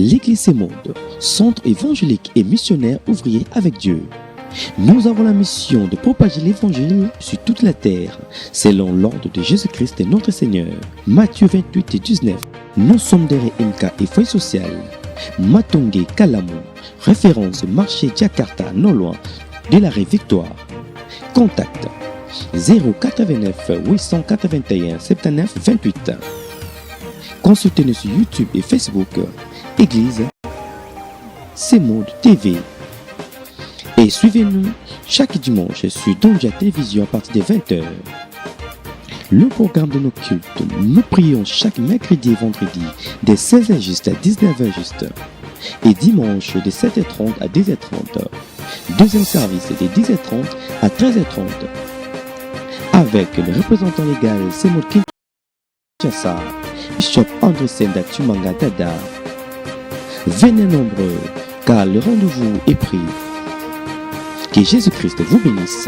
l'Église Monde, centre évangélique et missionnaire ouvrier avec Dieu. Nous avons la mission de propager l'évangile sur toute la terre, selon l'ordre de Jésus-Christ notre Seigneur. Matthieu 28 et 19. Nous sommes derrière MK et Foyer Social. Matongé Kalamu, référence marché Jakarta, non loin de l'arrêt Victoire. Contact 089 881 79 28. Consultez-nous sur YouTube et Facebook, Église Monde TV. Et suivez-nous chaque dimanche sur Donja Télévision à partir de 20h. Le programme de nos cultes, nous prions chaque mercredi et vendredi de 16h juste à 19h juste. Et dimanche de 7h30 à 10h30. Deuxième service de 10h30 à 13h30. Avec le représentant légal Semod Kinshasa, Bishop André Senda Tumanga Dada. Venez nombreux, car le rendez-vous est pris. Que Jésus-Christ vous bénisse.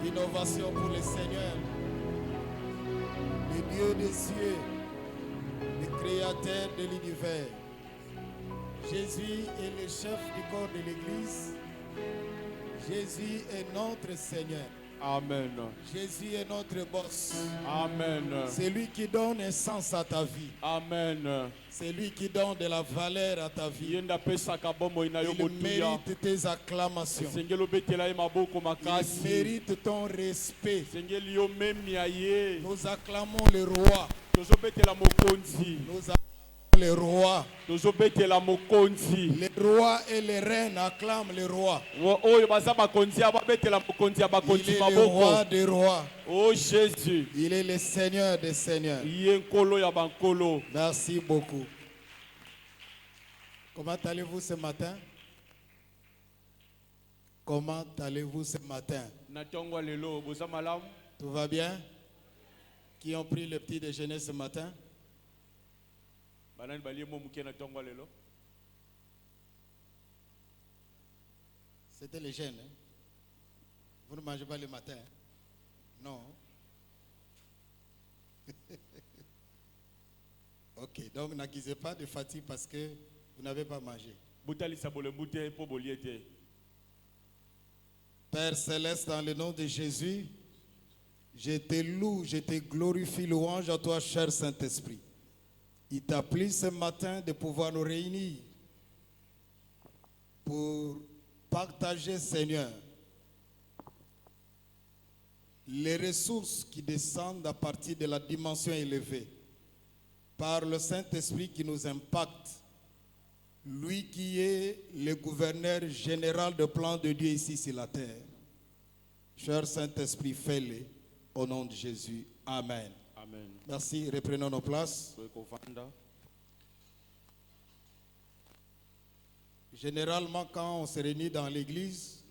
Innovation pour le Seigneur, le Dieu des cieux, le créateur de l'univers. Jésus est le chef du corps de l'Église. Jésus est notre Seigneur. Amen. Jésus est notre boss. Amen. C'est lui qui donne un sens à ta vie. Amen. C'est lui qui donne de la valeur à ta vie. Il Il mérite tes acclamations. Il mérite ton respect. Nous acclamons le roi. Nous acclamons le roi. Les rois et les reines acclament le roi. Il est le roi des rois. Oh Jésus. Il est le Seigneur des seigneurs. Merci beaucoup. Comment allez-vous ce matin? Comment allez-vous ce matin? Tout va bien? Qui ont pris le petit déjeuner ce matin? C'était les jeunes. Hein? Vous ne mangez pas le matin? Hein? Non. Ok, donc n'accusez pas de fatigue parce que vous n'avez pas mangé. Père Céleste, dans le nom de Jésus, je te loue, je te glorifie, louange à toi, cher Saint-Esprit. Il t'a plu ce matin de pouvoir nous réunir pour partager, Seigneur, les ressources qui descendent à partir de la dimension élevée par le Saint-Esprit qui nous impacte, lui qui est le gouverneur général de plan de Dieu ici sur la terre. Cher Saint-Esprit, fais-le au nom de Jésus. Amen. Amen. Merci, reprenons nos places. Généralement, quand on se réunit dans l'église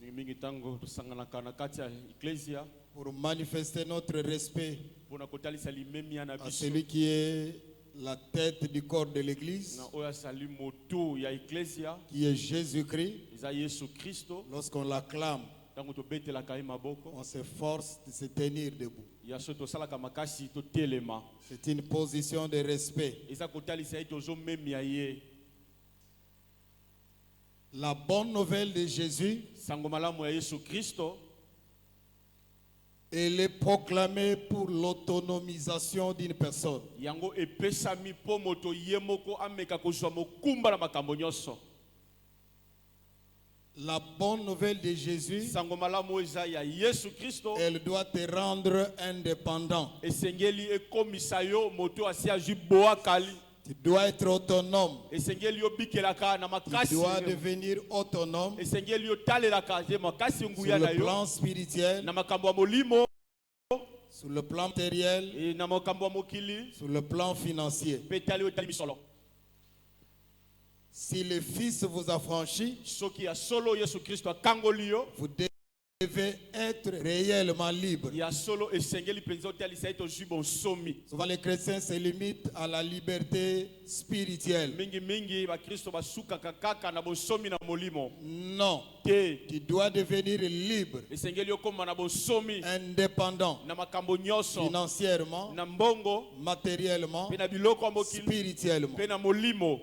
pour manifester notre respect à celui qui est la tête du corps de l'église, qui est Jésus-Christ, lorsqu'on l'acclame, on s'efforce de se tenir debout. C'est une position de respect. La bonne nouvelle de Jésus Elle est proclamée pour l'autonomisation d'une personne. yango epesami po moto ye moko ameka kozwa mokumba na makambo nyonso. La bonne nouvelle de Jésus, Sango malamu eza ya Yesu Kristo elle doit te rendre indépendant. esengeli ekomisa yo moto asi azwi boa kali. Tu dois être autonome. Esengeli yo bikelaka na Tu makasi. dois devenir autonome Esengeli yo talelaka je makasi sur nguya na le yo plan spirituel, na makambo ya molimo sur le plan matériel, e na makambo ya mokili sur le plan financier. pe tali yo tali misolo. Si le Fils vous a franchi, Soki ya solo Yesu Kristo akangoli yo vous devez être réellement libre. ya solo esengeli penza otalisa ete ozwi bonsomi. Souvent les chrétiens se limitent à la liberté spirituelle. Mingi bakristo basukaka kaka na bonsomi na molimo Non, te. tu dois devenir libre, Esengeli okoma na bonsomi indépendant, na makambo nyonso financièrement, na mbongo matériellement, pe na biloko ya mokili spirituellement. pe na molimo.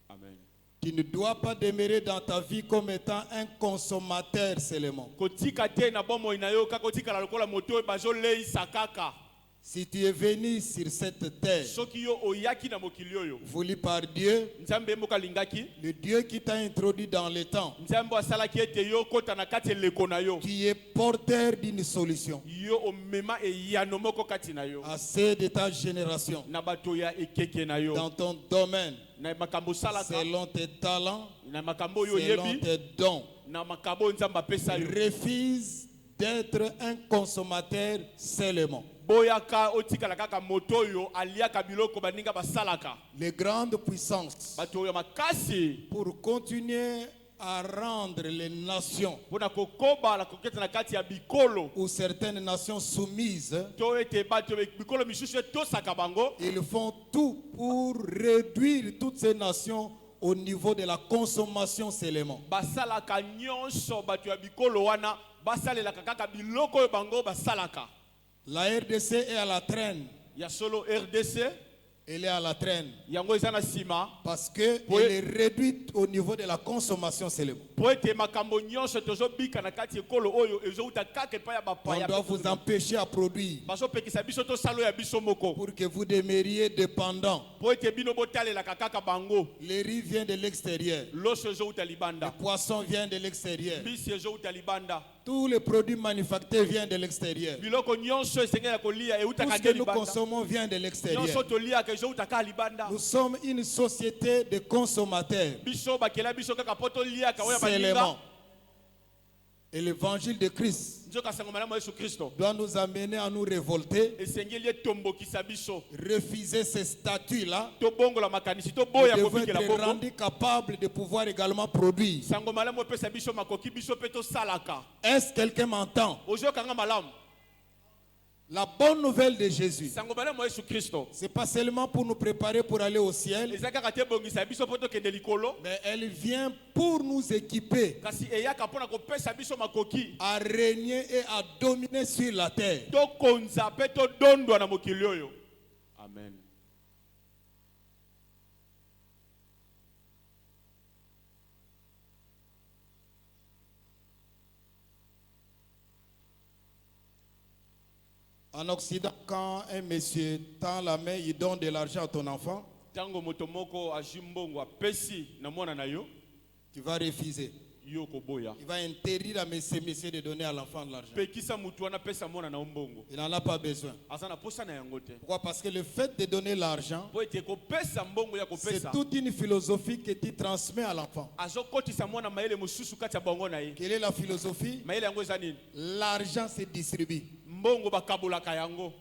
Amen. Tu ne dois pas demeurer dans ta vie comme étant un consommateur seulement. Kotika te na bomoi na yo kaka kotikala lokola moto oyo bazoleisa kaka. Si tu es venu sur cette terre, Soki yo oyaki na mokili oyo voulu par Dieu, nzambe mboka lingaki le Dieu qui t'a introduit dans le temps, nzambe asalaki ete yo kota na kati eleko na yo qui est porteur d'une solution yo omema eyano moko kati na yo à ceux de ta génération, na bato ya ekeke na yo dans ton domaine, na makambo salaka selon tes talents, na makambo oyo selon oyebi tes dons. na makambo oyo nzambe apesa yo. Refuse d'être un consommateur seulement. Boyaka otikala kaka moto oyo aliaka biloko baninga basalaka Les grandes puissances, bato oyo makasi pour continuer à rendre les nations mpona kokobala koketa na kati ya bikolo ou certaines nations soumises, to ete bato bikolo misusu etosaka bango ils font tout pour réduire toutes ces nations au niveau de la consommation seulement. basalaka nyonso bato ya bikolo wana basalelaka kaka biloko oyo bango basalaka. La RDC est à la traîne. Ya solo RDC Elle est à la traîne yango eza na nsima parce qu'elle est réduite au niveau de la consommation seulement. po ete makambo nyonso tozobika na kati ekolo oyo ezouta kaka epai ya On bapaya doit vous empêcher à produire bazopekisa biso tosala oyo ya biso moko pour que vous demeuriez dépendants. po ete bino botalelaka kaka bango. Les riz viennent de l'extérieur. Loso ezouta Le libanda, poisson vient de l'extérieur. mbisi ezouta libanda, Tous les produits manufacturés viennent de l'extérieur. biloko nyonso esengeli kolia Tout eutaka ce que nde nous libanda, consommons vient de nyonso l'extérieur. toliaka ezouta kaka libanda. Nous sommes une société de consommateurs Biso bakela biso kaka po toliaka oyo seulement. baninga. Et l'évangile de Christ Nzoka sango malamu ya Yesu Kristo doit nous amener à nous révolter, esengeli etombokisa biso refuser ces statuts-là. tobongola makanisi Nous toboya devons kobikela être bongo. rendus capables de pouvoir également produire. Sango malamu epesa biso makoki biso pe tosalaka. Est-ce que quelqu'un m'entend? Ozokanga malamu. La bonne nouvelle de Jésus, Sango malamu ya Yesu Kristo ce n'est pas seulement pour nous préparer pour aller au ciel, eza kaka te bongisa biso po tokende likolo, mais elle vient pour nous équiper kasi eyaka mpona kopesa biso makoki à régner et à dominer sur la terre. tokonza pe todondwa na mokili oyo. Amen. En Occident, quand un monsieur tend la main, il donne de l'argent à ton enfant, Tango moto moko azwi mbongo apesi na mwana na yo, tu vas refuser. yo koboya. Il va interdire à monsieur de donner à l'enfant de l'argent. Pekisa mutu wana pesa mwana na mbongo. Il n'en a pas besoin. Aza na posa na yango te. Pourquoi? Parce que le fait de donner l'argent, Po ete kopesa mbongo ya c'est kopesa. toute une philosophie que tu transmets à l'enfant. Azokotisa mwana mayele mosusu kati ya bongo na ye. Quelle est la philosophie? Mayele yango eza nini? L'argent se distribue. Mbongo bakabolaka yango.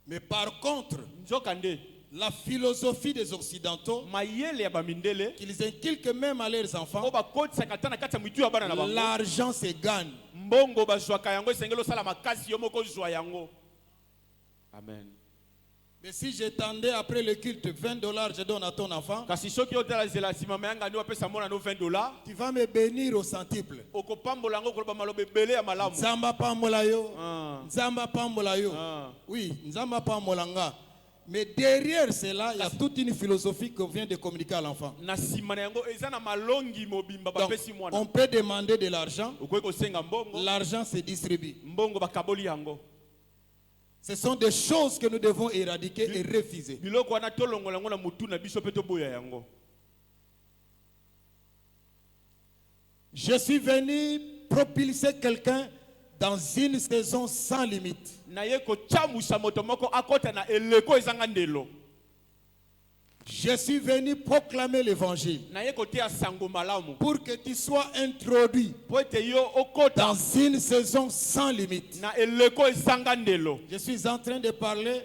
Mais par contre, Nzokande la philosophie des Occidentaux, mayele ya bamindele qu'ils inculquent même à leurs enfants, o bakotisaka ta na kati ya mitu ya bana na bango. l'argent se gagne. Mbongo bazwaka yango esengeli osala makasi yo moko ozwa yango. Amen. Mais si j'étendais après le culte $20, je donne à ton enfant, Kasi soki otala zela sima mayanga ni wapesa mwana no $20, tu vas me bénir au centuple. okopambola yango koloba maloba ebele ya malamu. Nzamba pambola yo. Ah. Nzamba pambola yo. Ah. Oui, nzamba pambola nga. Mais derrière cela, il y a toute une philosophie qu'on vient de communiquer à l'enfant. na sima na yango eza na malongi mobimba Donc, bapesi mwana. on peut demander de l'argent, Okoki kosenga mbongo, l'argent se distribue. mbongo bakaboli yango. Ce sont des choses que nous devons éradiquer et refuser. Biloko wana tolongola yango na mutu na biso pe toboya yango. Je suis venu propulser quelqu'un dans une saison sans limite. Na ye ko chamusa moto moko akota na eleko ezanga ndelo. Je suis venu proclamer l'évangile Na ye ko tia sango malamu. pour que tu sois introduit Po ete yo okota dans une saison sans limite. na eleko ezanga ndelo. Je suis en train de parler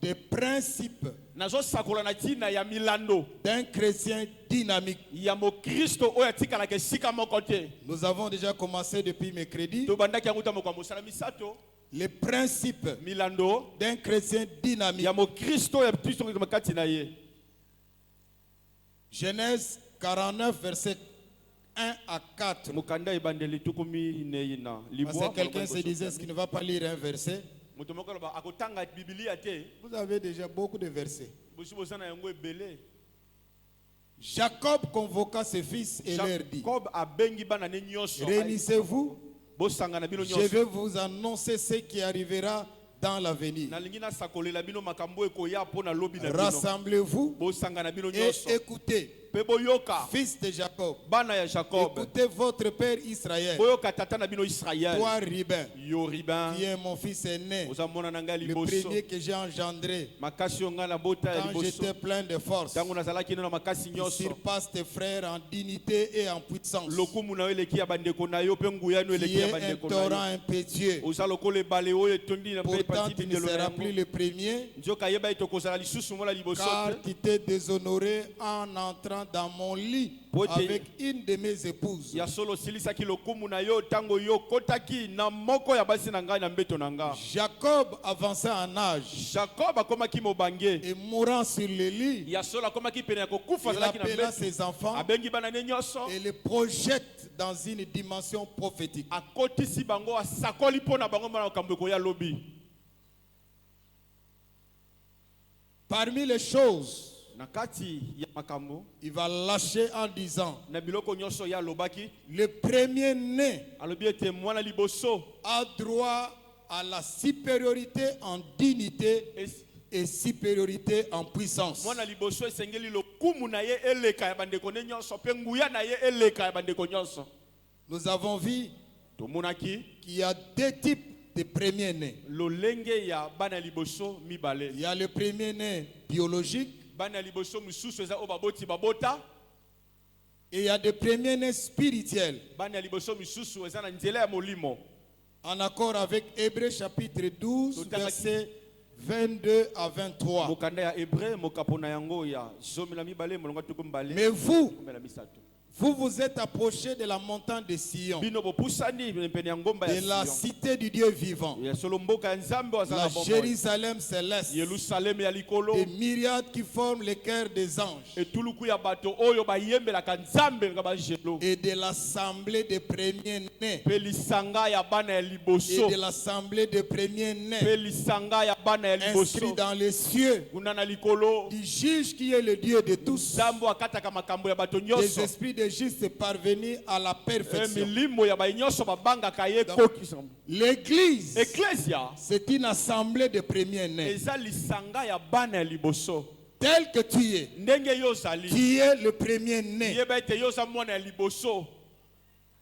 des principes Nazo sakola na tina ya milando d'un chrétien dynamique. ya mo Kristo oyo atikala ke sika moko te. Nous avons déjà commencé depuis mercredi. To bandaki yango tamo kwa mosala misato. Les principes Milando d'un chrétien dynamique. ya mo Kristo ya Kristo ngoma kati na ye. Genèse 49, verset 1 à 4. Mukanda ibandeli tukumi neina. Parce que quelqu'un se disait ce qui ne va pas lire un verset. Moto moko ba akotanga Biblia te. Vous avez déjà beaucoup de versets. Bosi bosana yango ebele. Jacob convoqua ses fils et leur dit, Jacob abengi bana ne nyonso. réunissez-vous, Bosanga na bino je nyonso. vais vous annoncer ce qui arrivera dans l'avenir. Nalingi na sakolela bino makambo ekoya pona lobi na bino. Rassemblez-vous Bosanga na bino et nyonso. écoutez, Pe boyoka fils de Jacob, bana ya Jacob. écoutez votre père Israël, Boyoka tata na bino Israël. toi Ribin, Yo riban. qui est mon fils aîné, Oza mona na ngai le liboso. premier que j'ai engendré Makasi yo nga na bota ya quand liboso. j'étais plein de force. Tango nazalaki na makasi Il nyonso. surpasse tes frères en dignité et en puissance. Lokumu na yo eleki ya bandeko na yo pe nguya no Qui eleki ya est un bandeko na torrent yo. impétueux. Oza lokole bale oyo etondi na pe Pourtant, pati tu ne bindelo na seras yango. plus le premier, Nzoka yeba ito kozala lisusu mola liboso car te. tu t'es déshonoré en entrant dans mon lit Pote- avec une de mes épouses. Ya solo silisaki lokumu na yo tango yo kotaki na moko ya basi na ngai na mbeto na nga. Jacob avança en âge Jacob akomaki mobange. et mourant sur le lit, Ya solo akomaki pene ya kokufa il azalaki na appela mbeto. ses enfants Abengi bana ne nyonso. et les projette dans une dimension prophétique. Akotisi bango asakoli pona bango mona makambo ekoya lobi. Parmi les choses, Na kati ya makambo il va lâcher en disant, na biloko nyonso ya lobaki. le premier-né Alobi ete mwana liboso a droit à la supériorité en dignité et supériorité en puissance. mwana liboso esengeli lokumu na ye eleka ya bandeko ne nyonso pe nguya na ye eleka ya bandeko nyonso. Nous avons vu Tomonaki qu'il y a deux types de premiers-nés. lolenge ya bana liboso mibale. Il y a le premier-né biologique Bana liboso mususu eza obaboti babota. et il y a des premiers-nés spirituels. Bana liboso mususu eza na nzela ya molimo. En accord avec Hébreux chapitre 12, versets 22 à 23. Mokanda ya Hébreu mokapona yango ya zomi na mibale molonga tukumbale. Mais vous, Komela misato. vous vous êtes approchés de la montagne de Sion, Bino bopusani pene ya ngomba ya de la Sion. cité du Dieu vivant, Ya solo mboka ya Nzambe la wazala bombo. Jérusalem céleste, Yerusalem ya likolo. des myriades qui forment le cœur des anges Etuluku ya bato oyo bayembelaka Nzambe nga bajelo. et de l'assemblée des premiers-nés Pe lisanga ya bana ya et liboso. de l'assemblée des premiers-nés Pe lisanga ya bana ya inscrits liboso. dans les cieux, Kuna na likolo. du juge qui est le Dieu de tous, Nzambe akataka makambo ya bato des nyonso. esprits de justes parvenus à la perfection. Milimo ya bainyoso babangaka ye Donc, koki. L'église, Ecclesia c'est une assemblée de premiers-nés. eza lisanga ya bana ya liboso. Tel que tu es, Ndenge yo zali. tu es le premier-né. Yeba ete yo za mwana ya liboso.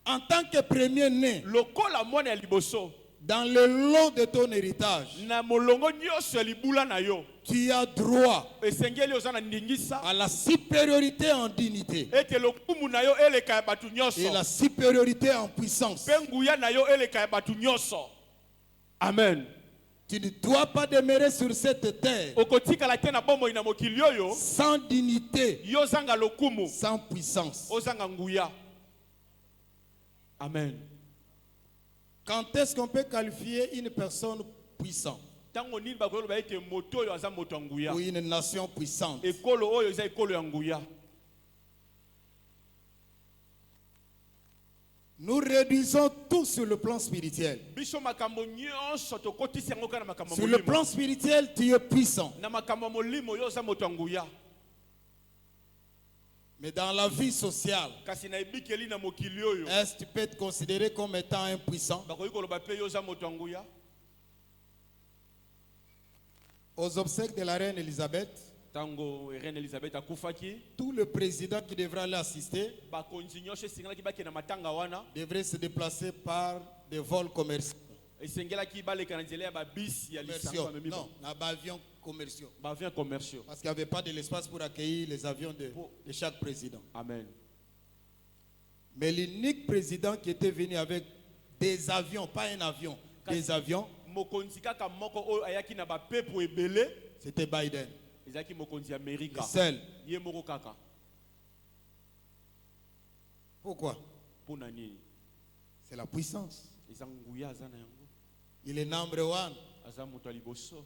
En tant que premier-né, Lokola mwana ya liboso. dans le lot de ton héritage, Na molongo nyonso ya libula na yo. tu as droit Esengeli oza na ndingisa. à la supériorité en dignité Ete lokumu na yo eleka ya batu nyonso. et la supériorité en puissance. Pe nguya na yo eleka ya batu nyonso. Amen. Tu ne dois pas demeurer sur cette terre Okotikala te na bomoi na mokili oyo. sans dignité, Yo zanga lokumu. sans puissance. Ozanga nguya. Amen. Quand est-ce qu'on peut qualifier une personne puissante Tango nini bakolo ba ete moto oyo aza moto ya nguya. ou une nation puissante? Ekolo oyo eza ekolo ya nguya. Nous réduisons tout sur le plan spirituel. biso makambo nyonso tokotisi yango kana makambo Sur le molimo. plan spirituel, tu es puissant. Na makambo molimo yo za moto nguya. Mais dans la vie sociale, Kasi na ebikeli na mokili oyo. est-ce que tu peux te considérer comme étant impuissant? Bakoyi koloba pe yo za moto nguya. Aux obsèques de la reine Elisabeth, Tango reine Elisabeth akufaki. tout le président qui devrait aller assister Bakonzi nyoshe singalaki baki na matanga wana. devrait se déplacer par des vols commerciaux. Esengelaki baleka na nzela ya babisi ya lisanga memi. Non, avions commerciaux. Baviens commerciaux. Parce qu'il n'y avait pas de l'espace pour accueillir les avions de chaque président. Amen. Mais l'unique président qui était venu avec des avions, pas un avion, des avions, Mokonzi kaka moko oyo ayaki na ba pepo ebele. c'était Biden. Ezaki mokonzi Le Amerika. seul. Ye moko kaka. Pourquoi? Pona nini? C'est la puissance. Ezanguya azana yango. Il est number one. Aza moto liboso.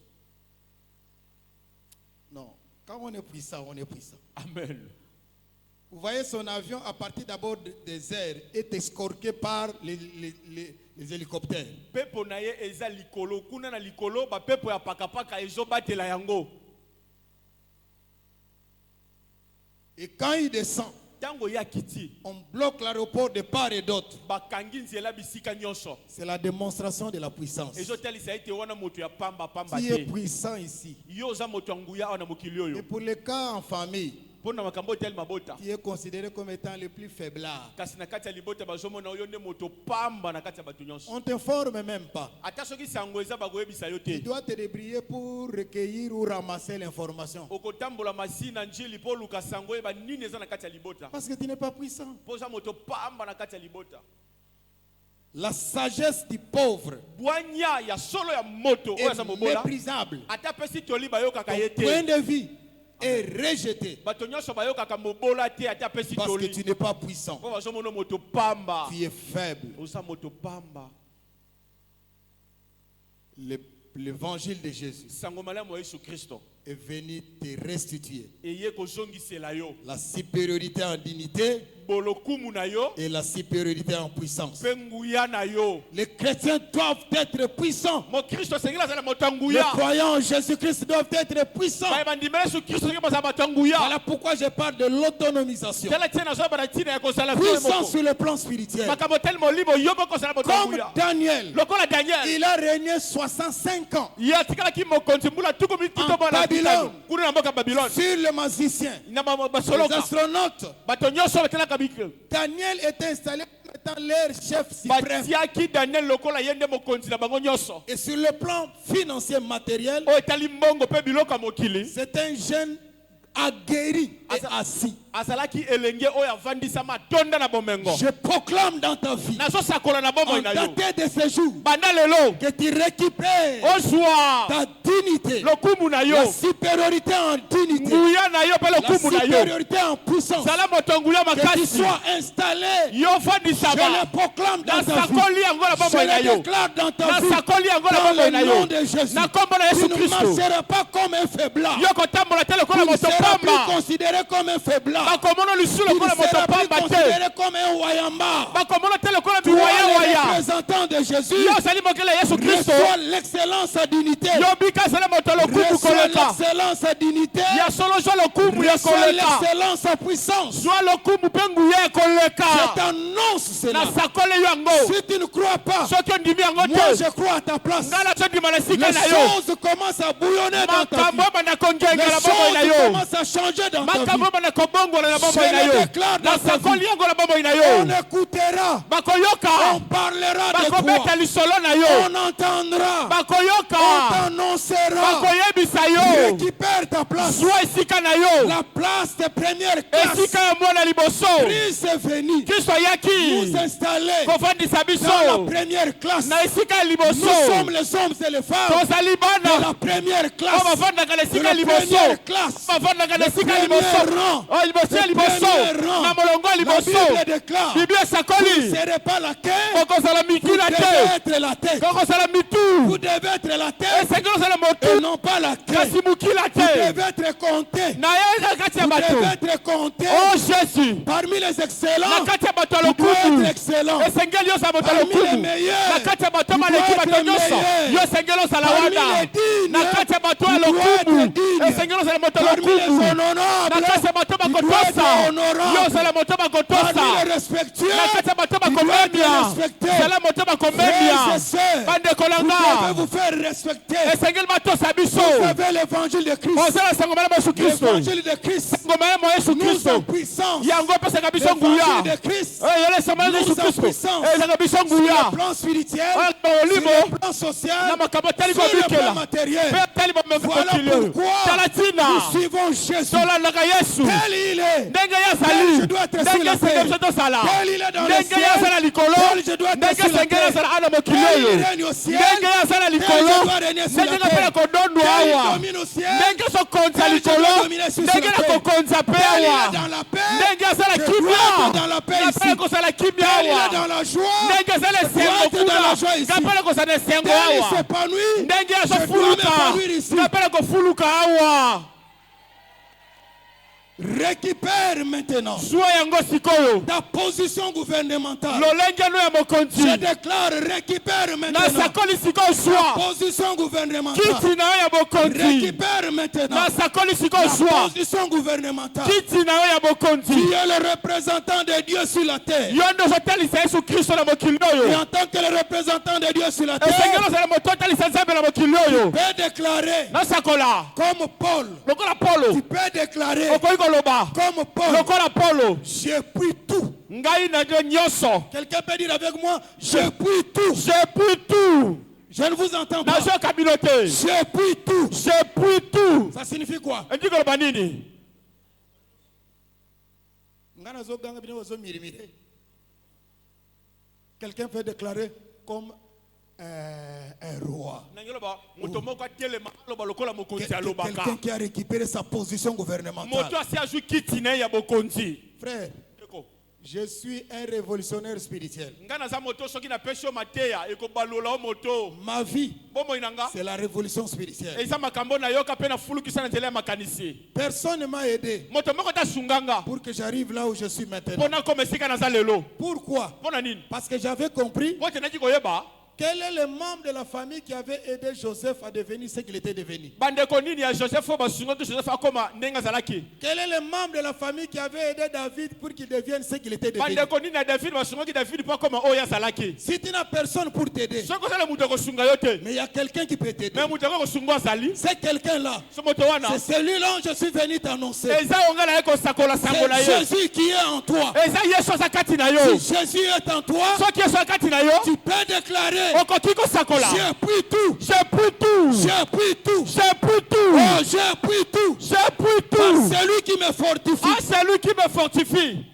Non. Quand on est puissant, on est puissant. Amen. Vous voyez son avion à partir d'abord des airs est escorté par les hélicoptères. Pepo na ye eza likolo kuna na likolo ba pepo ya pakapaka ezobatela yango. Et quand il descend, Tango ya kiti on bloque l'aéroport de part et d'autre. bakangi nzela bisika nyonso. C'est la démonstration de la puissance. Ezotalisa ete wana moto ya pamba pamba Qui est te. puissant ici? Yo za moto nguya wana mokili Et oyo. pour les cas en famille, Pona makambo tel mabota. qui est considéré comme étant le plus faiblard. Kasi na kati ya libota bazomona oyo nde moto pamba na kati ya bato nyonso. On ne t'informe même pas. Ata soki sango eza bakoyebisa yo Tu te. dois te débrouiller pour recueillir ou ramasser l'information. Okotambola masina njili po luka sango eba nini eza na kati ya libota. Parce que tu n'es pas puissant. Poza moto pamba na kati ya libota. La sagesse du pauvre Bwanya ya solo ya moto oyo za est mobola. méprisable. Ata pesi toliba yo kaka Ton ye point te. de vue est rejeté Bato nyonso bayo kaka mobola te ata pesi parce que toli. tu n'es pas puissant. Po bazomona moto pamba. Tu es faible. Oza moto pamba. L'évangile de Jésus Sango malamu ya Yesu Kristo. est venu te restituer Eye kozongisela yo. la supériorité en dignité Bolokumu na yo. et la supériorité en puissance. Pe nguya na yo. Les chrétiens doivent être puissants. Mo Kristo sengela zala moto Les nguya. croyants en Jésus-Christ doivent être puissants. Ba bandimela Yesu Kristo ke baza moto nguya. Voilà pourquoi je parle de l'autonomisation. Tela tena zo bana tina ya kozala Puissant moko. sur le plan spirituel. Makambo tel molimo yo boko sala moto Comme nguya. Daniel, Lokola Daniel. il a régné 65 ans Ya tikala ki mokonzi mbula tuko mitito En bana Babylone. kuna na mboka Babylone. sur les magiciens, Na les basoloka. astronautes. Bato nyonso batela kabike. Daniel était installé comme étant leur chef suprême. Batiaki Daniel lokola yende mokonzi na bango nyonso. Et sur le plan financier matériel, O etali mbongo pe biloko ya mokili. c'est un jeune aguerri et assis. Azalaki elenge oyo avandisama tonda na bomengo. Je proclame dans ta vie, Nazosakola na bomoi en na yo. daté de ce jour, Banda lelo. que tu récupères Ozwa. ta dignité, Lokumu na la yo. supériorité en dignité, Nguya na yo pe la lokumu na yo. supériorité en puissance, Zala moto nguya que tu makasi. sois installé. Yo Je le fandisama. proclame dans ta vie. Nasakoli yango na bomoi na Je le yo. déclare dans ta vie. Nasakoli yango na Dans bomoi na le nom yo. de Jésus, Na kombo na tu Yesu ne Kristo. marcheras pas comme un faiblard. Yo kotambola te Tu lokola ne moto seras plus pamba. considéré comme un faiblard. Bakomono lisusu Tu ne lokola moto seras plus pamba te. considéré comme un wayamba. Bakomono te lokola Tu es le biwaya. représentant de Jésus. Yo sali mokele Yesu Kristo. Reçois l'excellence à dignité. Yo bika sala moto lokumu Reçois koleka. l'excellence à dignité. Ya solo zwa lokumu ya Reçois koleka. l'excellence à puissance. Zwa lokumu pe nguya ya Je koleka. t'annonce cela. Nasakole yo yango. Si tu ne crois pas, Soki ondimi yango moi te. je crois à ta place. Ngala tondima na Les sika na yo. choses commencent à bouillonner dans ta Makambo vie. bana kongenga Les na bomoi na choses yo. commencent à changer dans ta vie. Makambo bana kobongola na bomoi na Je le yo. déclare dans ta Nasakoli vie. yango na bomoi na On yo. écoutera. Bakoyoka. On parlera de Bakobeta toi. lisolo na yo. On entendra. On Bakoyoka. t'annoncera. Bakoyebisa yo. Récupère ta place. Zwa esika na yo. La place de première classe. Esika ya mwana liboso. Christ est venu Kristo ayaki. nous installer Kofandisa biso. dans la première classe. Na esika ya Nous liboso. sommes les hommes et les femmes Tozali de bana. la première Oyo classe. bavandaka na De esika la ya liboso. première classe. Bavandaka na esika ya Le liboso. premier rang. Oyo liboso ya Le liboso. premier rang. Na molongo ya La liboso. Bible déclare, Bibi vous esakoli. ne serez pas la queue, Kokozala vous mikila devez te. être la tête. Kokozala mitu. Vous devez être la tête Esengeli ozala et motu non n'ont pas la clé, kasi mokila vous te devez être compté. na ye na kati ya Vous bato devez être compté. oh Jésus Parmi les excellents, na kati ya bato ya tu dois lokumu être excellent. esengeli ozala moto ya Parmi les lokumu meilleurs, na kati ya bato tu maleki dois bato être nyonso meilleur. yo esengeli ozala Parmi wana les dignes, na kati ya bato ya tu dois lokumu être digne. esengeli ozala moto ya Parmi les lokumu na honorables, kati ya bato tu dois être bakotosa honorable. yo ozala moto bakotosa Parmi les respectueux, na kati ya bato tu dois être bakomemia respecté. zala moto Frères bakomemia et sœurs, bandeko na vous devez nga vous faire respecter. esengeli batosa biso Vous savez l'évangile de Christ. ozala sango malamu yesu kristo L'évangile de Christ sango malamu ya yesu nous kristo en puissance. yango epesaka biso nguya L'évangile de Christ yele sango malamu ya yesu nous en kristo puissance. ezaka biso sur nguya le plan spirituel, na sur olimo le plan social, na makambo atali sur le plan kobikela matériel. mpe atali Voilà bomekokili pourquoi tala tina nous suivons Jésus. tolandaka yesu Tel il est. ndenge ye Tel azali je dois être sur ndenge la esengeli terre. biso tosala Tel il est dans le ndenge ye aza na ciel. likolo Tel je dois être ndenge sur la esengeli terre. azala ana mokili Tel oyo il règne au ciel. ndenge ye aza na Tel likolo je dois régner sur la ndenge mpe na terre. kodondwa Tel il awa domine au ciel. ndenge sokonza Tel je likolo dois dominer sur ndenge la na terre. kokonza mpe Tel il awa est dans la paix. ndenge aza na Je kimia dois être dans la paix nga mpe na ici. kozala kimia Tel il awa est dans la joie. ndenge aza na Je dois esengo être dans la joie kuna ici. nga mpe na kozala na esengo Tel il awa s'épanouit. ndenge Je dois azofuluka m'épanouir ici. nga mpe na kofuluka awa Récupère maintenant zwa yango sikoyo ta position gouvernementale. lolenge no ya mokonzi Je déclare, récupère maintenant nasakoli sikoyo ta zwa position gouvernementale. kiti na yo ya mokonzi Récupère maintenant nasakoli sikoyo ta zwa position gouvernementale. kiti na yo ya Tu mokonzi es le représentant de Dieu sur la terre. yo nde ozotalisa yesu kristo na mokili Et oyo en tant que le représentant de Dieu sur la esengeli terre, ozala moto otalisa nzambe na mokili oyo peux déclarer nasakola comme Paul. lokola polo Tu peux déclarer okoki koloba comme Paul. lokola polo Je puis tout. ngai na yo nyonso Quelqu'un peut dire avec moi, je puis tout. je puis tout Je ne vous entends pas. nazoyoka bino te Je puis tout. je puis tout Ça signifie quoi? endi koloba nini Quelqu'un peut déclarer comme un roi. nangi loba moto moko atelema aloba lokola mokonzi alobaka Quelqu'un qui a récupéré sa position gouvernementale. moto asi azwi kiti na ye ya bokonzi Frère, eko je suis un révolutionnaire spirituel. ngai naza moto soki napesi yo mateya ekobalola o moto Ma vie, bomoi na nga c'est la révolution spirituelle. eza makambo nayoka mpe nafulukisa na nzela ya makanisi Personne ne m'a aidé moto moko tasunga nga pour que j'arrive là où je suis maintenant. mpo nakoma esika naza lelo Pourquoi? mpo na nini Parce que j'avais compris mpo te naki koyeba quel est le membre de la famille qui avait aidé Joseph à devenir ce qu'il était devenu. bandeko nini ya joseph oyo basunga te joseph akoma ndenge azalaki Quel est le membre de la famille qui avait aidé David pour qu'il devienne ce qu'il était devenu. bandeko nini ya david basungaki david mpo akoma oyo azalaki Si tu n'as personne pour t'aider, soki ozala moto akosunga yo te mais il y a quelqu'un qui peut t'aider. me moto yango kosunga azali C'est quelqu'un-là. so moto wana C'est celui-là où je suis venu t'annoncer. eza onga na ye kosakola sango na C'est ye Jésus qui est en toi. eza yesu aza kati na yo Si Jésus est en toi, soki yesu aza kati na yo tu peux déclarer, okoki kosakola j'ai pris tout. j'ai pris tout J'ai pris tout. j'ai pris tout Oh, j'ai pris tout. j'ai pris Par tout celui qui me fortifie. ah c'est lui qui me fortifie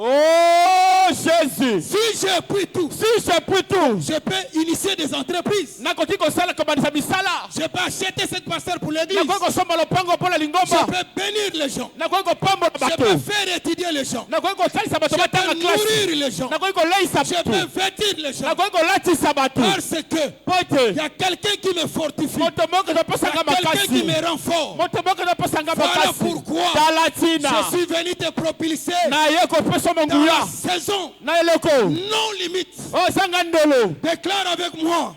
oh Jésus Si j'ai pris tout, si j'ai pris tout je peux initier des entreprises. nakoki kosala kobandisa misala Je peux acheter cette parcelle pour l'église. nakoki kosomba lopango mpo na Je lingomba peux bénir les gens. nakoki kopambola Je bato peux faire étudier les gens. nakoki kosalisa bato Je batanga peux klase nourrir les gens. nakoki koleisa Je bato peux vêtir les gens. nakoki kolatisa bato Parce que mpo ete il y a quelqu'un qui me fortifie. moto moko Il y ezopesanga a quelqu'un qui makasi me rend fort. moto moko ezopesanga Voilà makasi pourquoi tala tina je suis venu te propulser naye kopesa dans la monguya saison na eloko non limite. osanga ndolo Déclare avec moi.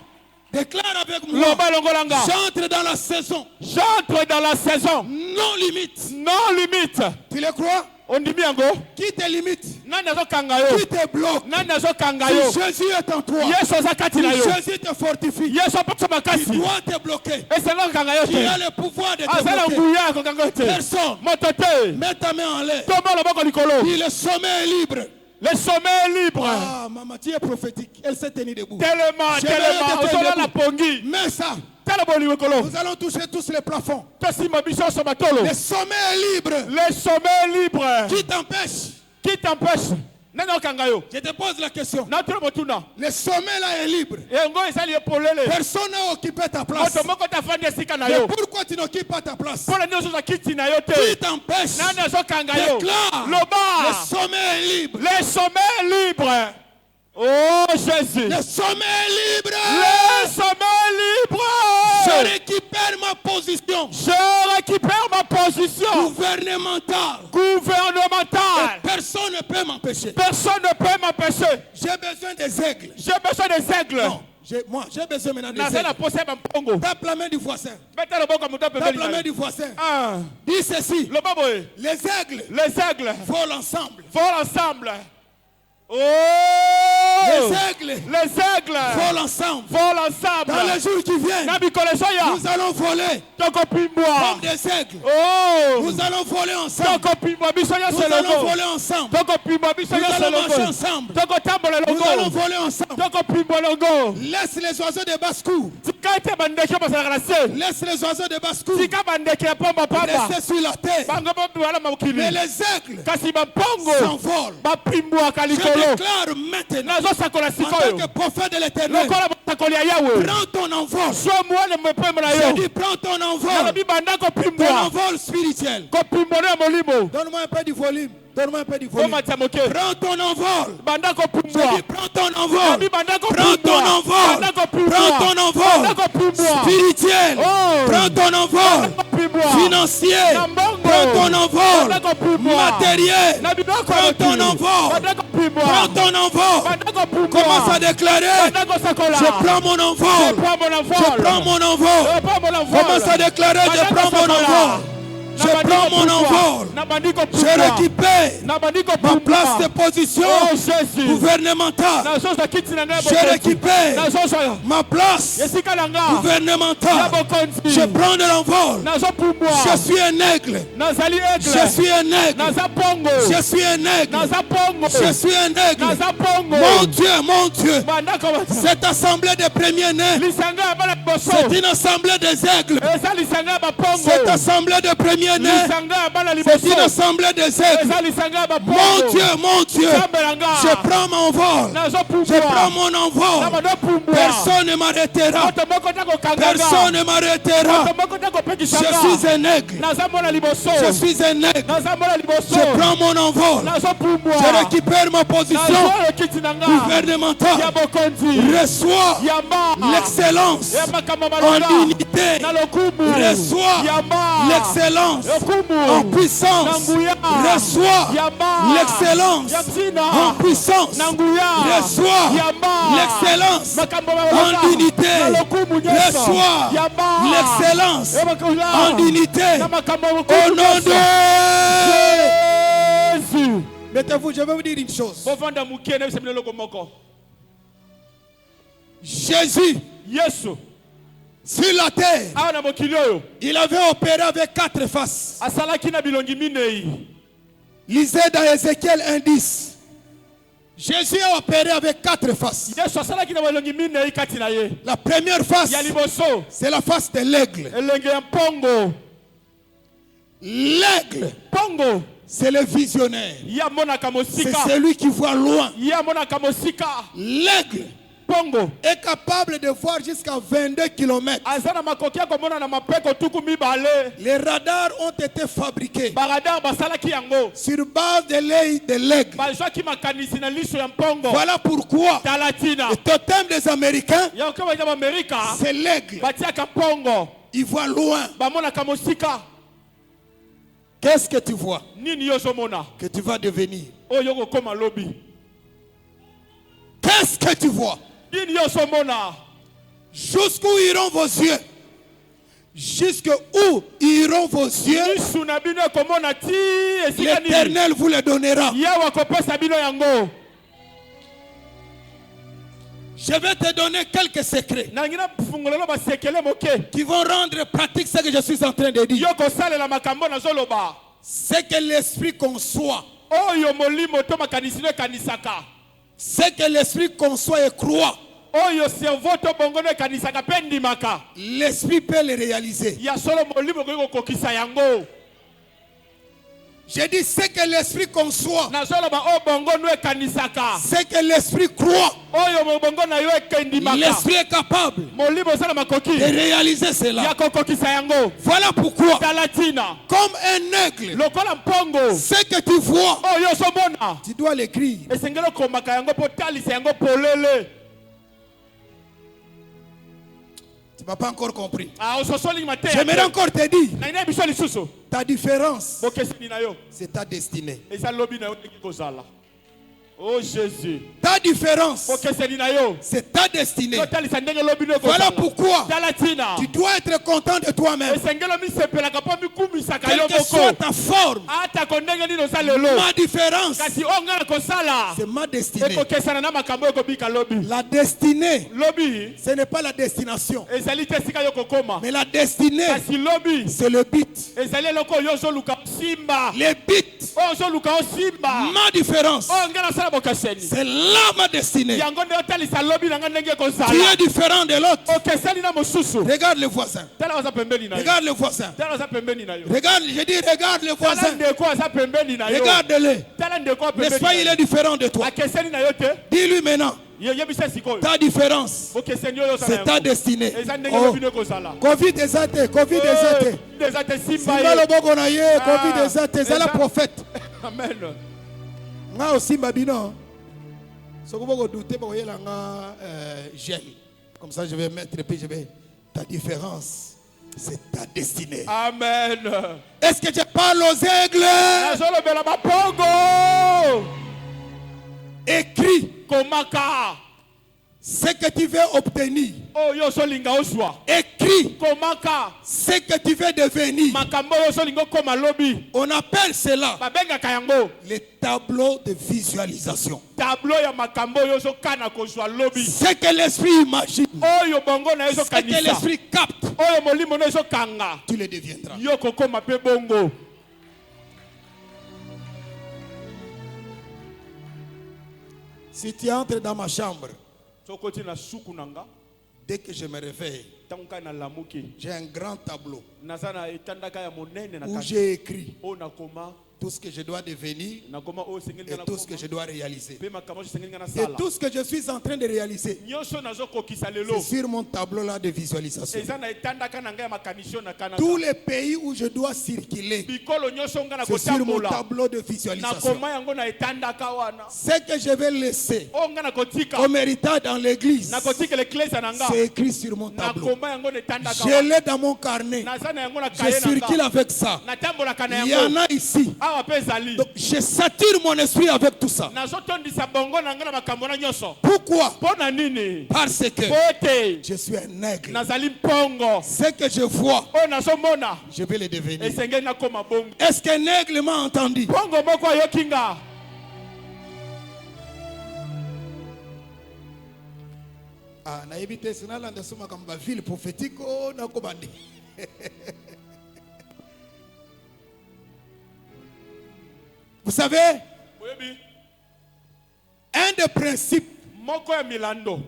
Déclare avec moi. loba longolanga J'entre dans la saison j'entre dans la saison non limite. non limite Tu le crois? ondimi yango Qui te limite? nani azokanga yo Qui te bloque? nani azokanga yo Si Jésus est en toi, yesu aza kati na si yo Jésus te fortifie, yesu apesa il makasi doit te bloquer. esenga kokanga yo Qui a te le pouvoir de te aza na bloquer? nguya akokanga yo te Personne. moto te Mets ta main en l'air. tomba loboko likolo Dis le sommet est libre. le sommet est libre Ah, maman, tu es prophétique. Elle s'est tenue debout. telema Je telema vais te ozola na debout. pongi Mais ça, tala boli likolo nous allons toucher tous les plafonds. tosima biso nyonso batolo Le sommet est libre. le sommet est libre Qui t'empêche? qui t'empêche nani okanga yo Je te pose la question. natuna motuna Le sommet là est libre. yango ezali epolele Personne n'a occupé ta place. moto moko tafandi esika na Mais yo pourquoi tu n'occupes pas ta place? mpo na nini ozoza kiti na yo Qui te t'empêche? nani azokanga yo Déclare. Le loba sommet est libre. le sommet est libre oh Jésus Le sommet est libre. le sommet est libre Je récupère ma position Je récupère ma position gouvernementale. gouvernementale. Personne ne peut m'empêcher. Personne ne peut m'empêcher. J'ai besoin des aigles. J'ai besoin des aigles. Non, j'ai besoin maintenant des Naza na aigles. possède un pongo. Tape la main du voisin. Mettez le bon comme Tape la main du voisin. Dis ceci. Le baboy. Les aigles Les aigles volent ensemble. volent ensemble. Oh! Les aigles Les aigles volent ensemble. volent ensemble. Dans les jours qui viennent, Na bikolo soya. nous allons voler Toko pimbwa. comme des aigles. Oh! Nous allons voler ensemble. Toko pimbwa bisoya Nous allons selongo. voler ensemble. Toko pimbwa Nous bisoya allons marcher selongo. ensemble. Toko tambola Nous allons longo. voler ensemble. Toko pimbwa longo. Laisse les oiseaux de basse-cour. Tika ete bandeke basala na se. Laisse les oiseaux de basse-cour Tika bandeke ya pamba pamba. rester sur la terre. Bango bambiwala Mais mokili. les aigles Kasi bapongo s'envolent. bapimbwa Je kalikolo. déclare maintenant, Nazosakola en tant sikoyo. que prophète de l'éternel, Lokola basakoli ya Yahweh. prends ton envol. So muone mepembe na Je yo. dis, prends ton envol. Nalobi banda Ton kopimbwa. envol spirituel. Kopimbwa na molimo. Donne-moi un peu du volume. Donne-moi un peu du volume. Komatia moke. Prends ton envol. Banda Je kopimbwa. dis, prends ton envol. Nalobi banda Prends ton kopimbwa. envol. Banda kopimbwa. Prends ton Banda envol kopimbwa. spirituel. Oh. Prends ton envol Kopimbwa. financier. Na mbongo. Prends ton envol Banda kopimbwa. matériel. Na bidoko Prends ton mokili. envol. Banda kopimbwa. Prends ton envol. Banda kopimbwa. Commence à déclarer. Banda kosakola. Je prends mon Je envol. prends mon envol. Je prends mon envol. Je prends mon envol. Commence à déclarer. Je prends mon envol. Je prends mon envol. Je récupère ma place de position gouvernementale. Je récupère ma place gouvernementale. Je prends de l'envol. Je suis un aigle. Je suis un aigle. Je suis un aigle. Je suis un aigle. Mon Dieu. Cette assemblée des premiers-nés, c'est une assemblée des aigles. Cette assemblée des premiers-nés, c'est une assemblée des aigles. Mon Dieu, je prends mon vol. Je prends mon envol. Personne ne m'arrêtera. Personne ne m'arrêtera. Je suis un aigle. Je suis un aigle. Je prends mon envol. Je récupère ma position gouvernementale. Reçois l'excellence en unité. Reçois l'excellence en puissance. Reçois l'excellence en puissance. Reçois l'excellence en unité. Reçois l'excellence en unité. Au nom de Jésus. Mettez-vous, je vais vous dire une chose. Jésus, sur la terre, il avait opéré avec 4 faces. Lisez dans Ézéchiel 1:10. Jésus a opéré avec 4 faces. La première face, c'est la face de l'aigle. L'aigle, c'est le visionnaire. C'est celui qui voit loin. L'aigle est capable de voir jusqu'à 22 km. Les radars ont été fabriqués sur base de l'œil de l'aigle. Voilà pourquoi le totem des Américains, c'est l'aigle. Il voit loin. Qu'est-ce que tu vois? Que tu vas devenir. Qu'est-ce que tu vois? Jusqu'où iront vos yeux? Jusqu'où iront vos yeux? L'Éternel vous les donnera. Je vais te donner quelques secrets qui vont rendre pratique ce que je suis en train de dire. C'est que l'esprit conçoit. C'est que l'esprit conçoit et croit. L'esprit peut le réaliser. J'ai dit ce que l'esprit conçoit. C'est que l'esprit croit. L'esprit est capable de réaliser cela. Voilà pourquoi, comme un aigle, ce que tu vois, tu dois l'écrire. Tu m'as pas encore compris. Ah, ososoli mate. J'aimerais encore te dire, Na ina biso lisusu. ta différence, Bokeseni na yo. c'est ta destinée. Eza lobi na yo ndenge kozala. Oh Jésus. Ta différence, Bokeseni na yo. c'est ta destinée. Totalisa ndenge lobi na yo Voilà kozala. pourquoi Talatina. tu dois être content de toi-même. Esengelo mi sepelaka po mi kumisaka yo Quelle que soit moko. ta forme, Ata kondenge nino sa lelo. ma différence, Kasi onga na kosala. c'est ma destinée. Ekokesana na makambo ekobika lobi. La destinée, Lobi. ce n'est pas la destination. Ezali te sika yo kokoma. Mais la destinée, Kasi lobi. c'est le but. Ezali eloko yo ozoluka simba. Le but, Oyo ozoluka simba. ma différence, Onga na sala bokeseni. c'est là ma destinée. Yango nde otalisa lobi na nga ndenge Tu kozala. es différent de l'autre. Okeseni na mosusu. Regarde le voisin. Tala waza pembeni na yo. Regarde le voisin. Tala waza pembeni na yo. Regarde, je dis regarde le Tala voisin. ndeko waza pembeni na yo. Regarde-le. Tala ndeko wa N'est-ce pembeni. pas, il est différent de toi. Akeseni na yo te. Dis-lui maintenant, Yebisa sikoyo. ta différence, Bokeseni oyo osala c'est yango. ta destinée. Eza ndenge Oh, lobi nde kozala. Covid ezate, Covid ezate. Eza te simba Simba ye. loboko na ye, Ah, Covid ezate, c'est la eza- prophète. Amen. Nga osimba bino. Soko boko douter boko yela nga gel. Comme ça je vais mettre et puis je vais. Ta différence, c'est ta destinée. Amen. Est-ce que je parle aux aigles? Nazolobela bapongo. Écris Komaka. ce que tu veux obtenir. Oyo osolinga ozwa. Écris Komaka. ce que tu veux devenir. Makambo oyo osolinga okoma lobi. On appelle cela Babengaka yango. les tableaux de visualisation. Tableau ya makambo oyo ozokana kozwa lobi. Ce que l'esprit imagine, Oyo bongo na yo ce que ezokanisa. l'esprit capte, Oyo molimo na yo ezokanga. tu le deviendras. Yo kokoma pe bongo. Si tu entres dans ma chambre, Sokoti na suku nanga. dès que je me réveille, Tanguka na lamuki. j'ai un grand tableau Nazana etandaka ya monene na où kati. j'ai écrit O nakoma. tout ce que je dois devenir Nakoma o sengeli et na tout ce que je dois réaliser. Pe makambo sengeli na Et sala. tout ce que je suis en train de réaliser, Nyonso nazokokisa c'est lelo. sur mon tableau là de visualisation. Eza na etandaka na ngai ya makanisio na kana. Tous les pays où je dois circuler, Bikolo nyonso nga na c'est sur mon kotambola. tableau de visualisation. Nakoma yango na etandaka wana. Ce que je vais laisser O nga na kotika. comme héritage dans l'église, Na kotika l'église na nga. c'est écrit sur mon tableau. Nakoma yango na etandaka. Je l'ai dans mon carnet. Nazana yango na Je kaye na circule nga. avec ça. Natambola kana Il y en yango. a ici. Awa pe zali. Donc, je sature mon esprit avec tout ça. Nazotondisa bongo na nga na makambo na nyonso. Pourquoi? Pona nini? Parce que Pote. je suis un aigle. Nazali mpongo. Ce que je vois, O nazomona. je vais le devenir. Esengeli nakoma bongo. Est-ce qu'un aigle m'a entendu? Pongo moko ayoki nga. Ah, na évité, c'est là comme ma ville prophétique. Oh, na komandi. Vous savez, Oyebi. un des principes Moko ya milando.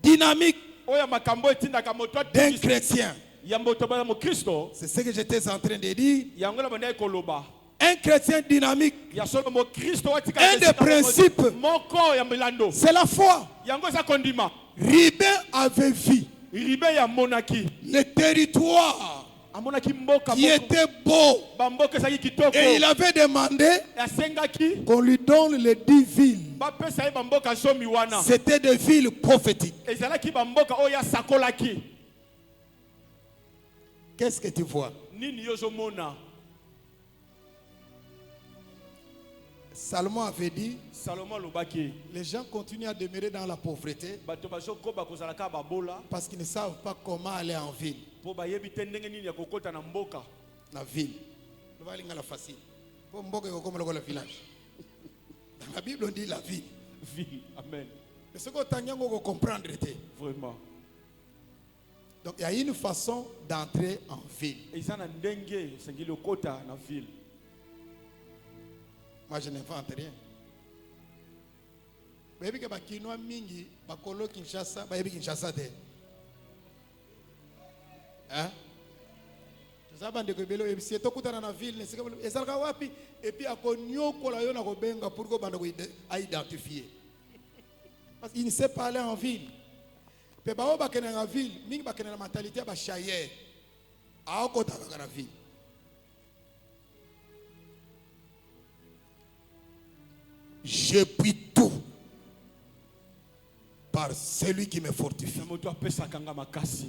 dynamiques Oya makambo etindaka moto d'un atikisa. chrétien, Ya moto bana mo Kristo. c'est ce que j'étais en train de dire. Yango na bana ekoloba. Un chrétien dynamique, Ya solo mo Kristo watika. Un des principes. Moko ya milando. c'est la foi. Yango eza kondima. Ribin avait vu Ribe ya monaki. le territoire Amonaki mboka qui moko. était beau Bamboka ezaki kitoko. et il avait demandé Asengaki. qu'on lui donne les 10 villes. Bapesa ye bamboka somi wana. C'était des villes prophétiques. Ezalaki bamboka oyo asakolaki. Qu'est-ce que tu vois? Nini yozomona? Salomon avait dit, Salomon lobaki. les gens continuent à demeurer dans la pauvreté Bato bazokoba kozalaka babola. parce qu'ils ne savent pas comment aller en ville. Po bayebi te ndenge nini ya kokota na mboka. La ville. Le valinga la facile. Pour mboka comme le village. Dans la Bible on dit la ville. Ville. Amen. Mais ce que tu as comprendre était. Vraiment. Donc il y a une façon d'entrer en ville. Eza na ndenge sengeli okota na ville. Moi je n'invente rien. Bayebi ke bakinoa mingi bakolo Kinshasa, bayebi Kinshasa te. Hein? Zaba ndeko belo ebisi tokutana na ville nesika ezalaka wapi et puis akonyokola yo na kobenga pour ko banda ko identifier. Parce qu'il ne sait pas aller en ville. Pe ba bakena na ville, mingi bakena na mentalité ba chayer. Aokota na ville. Je puis tout par celui qui me fortifie. Na moto apesaka nga makasi.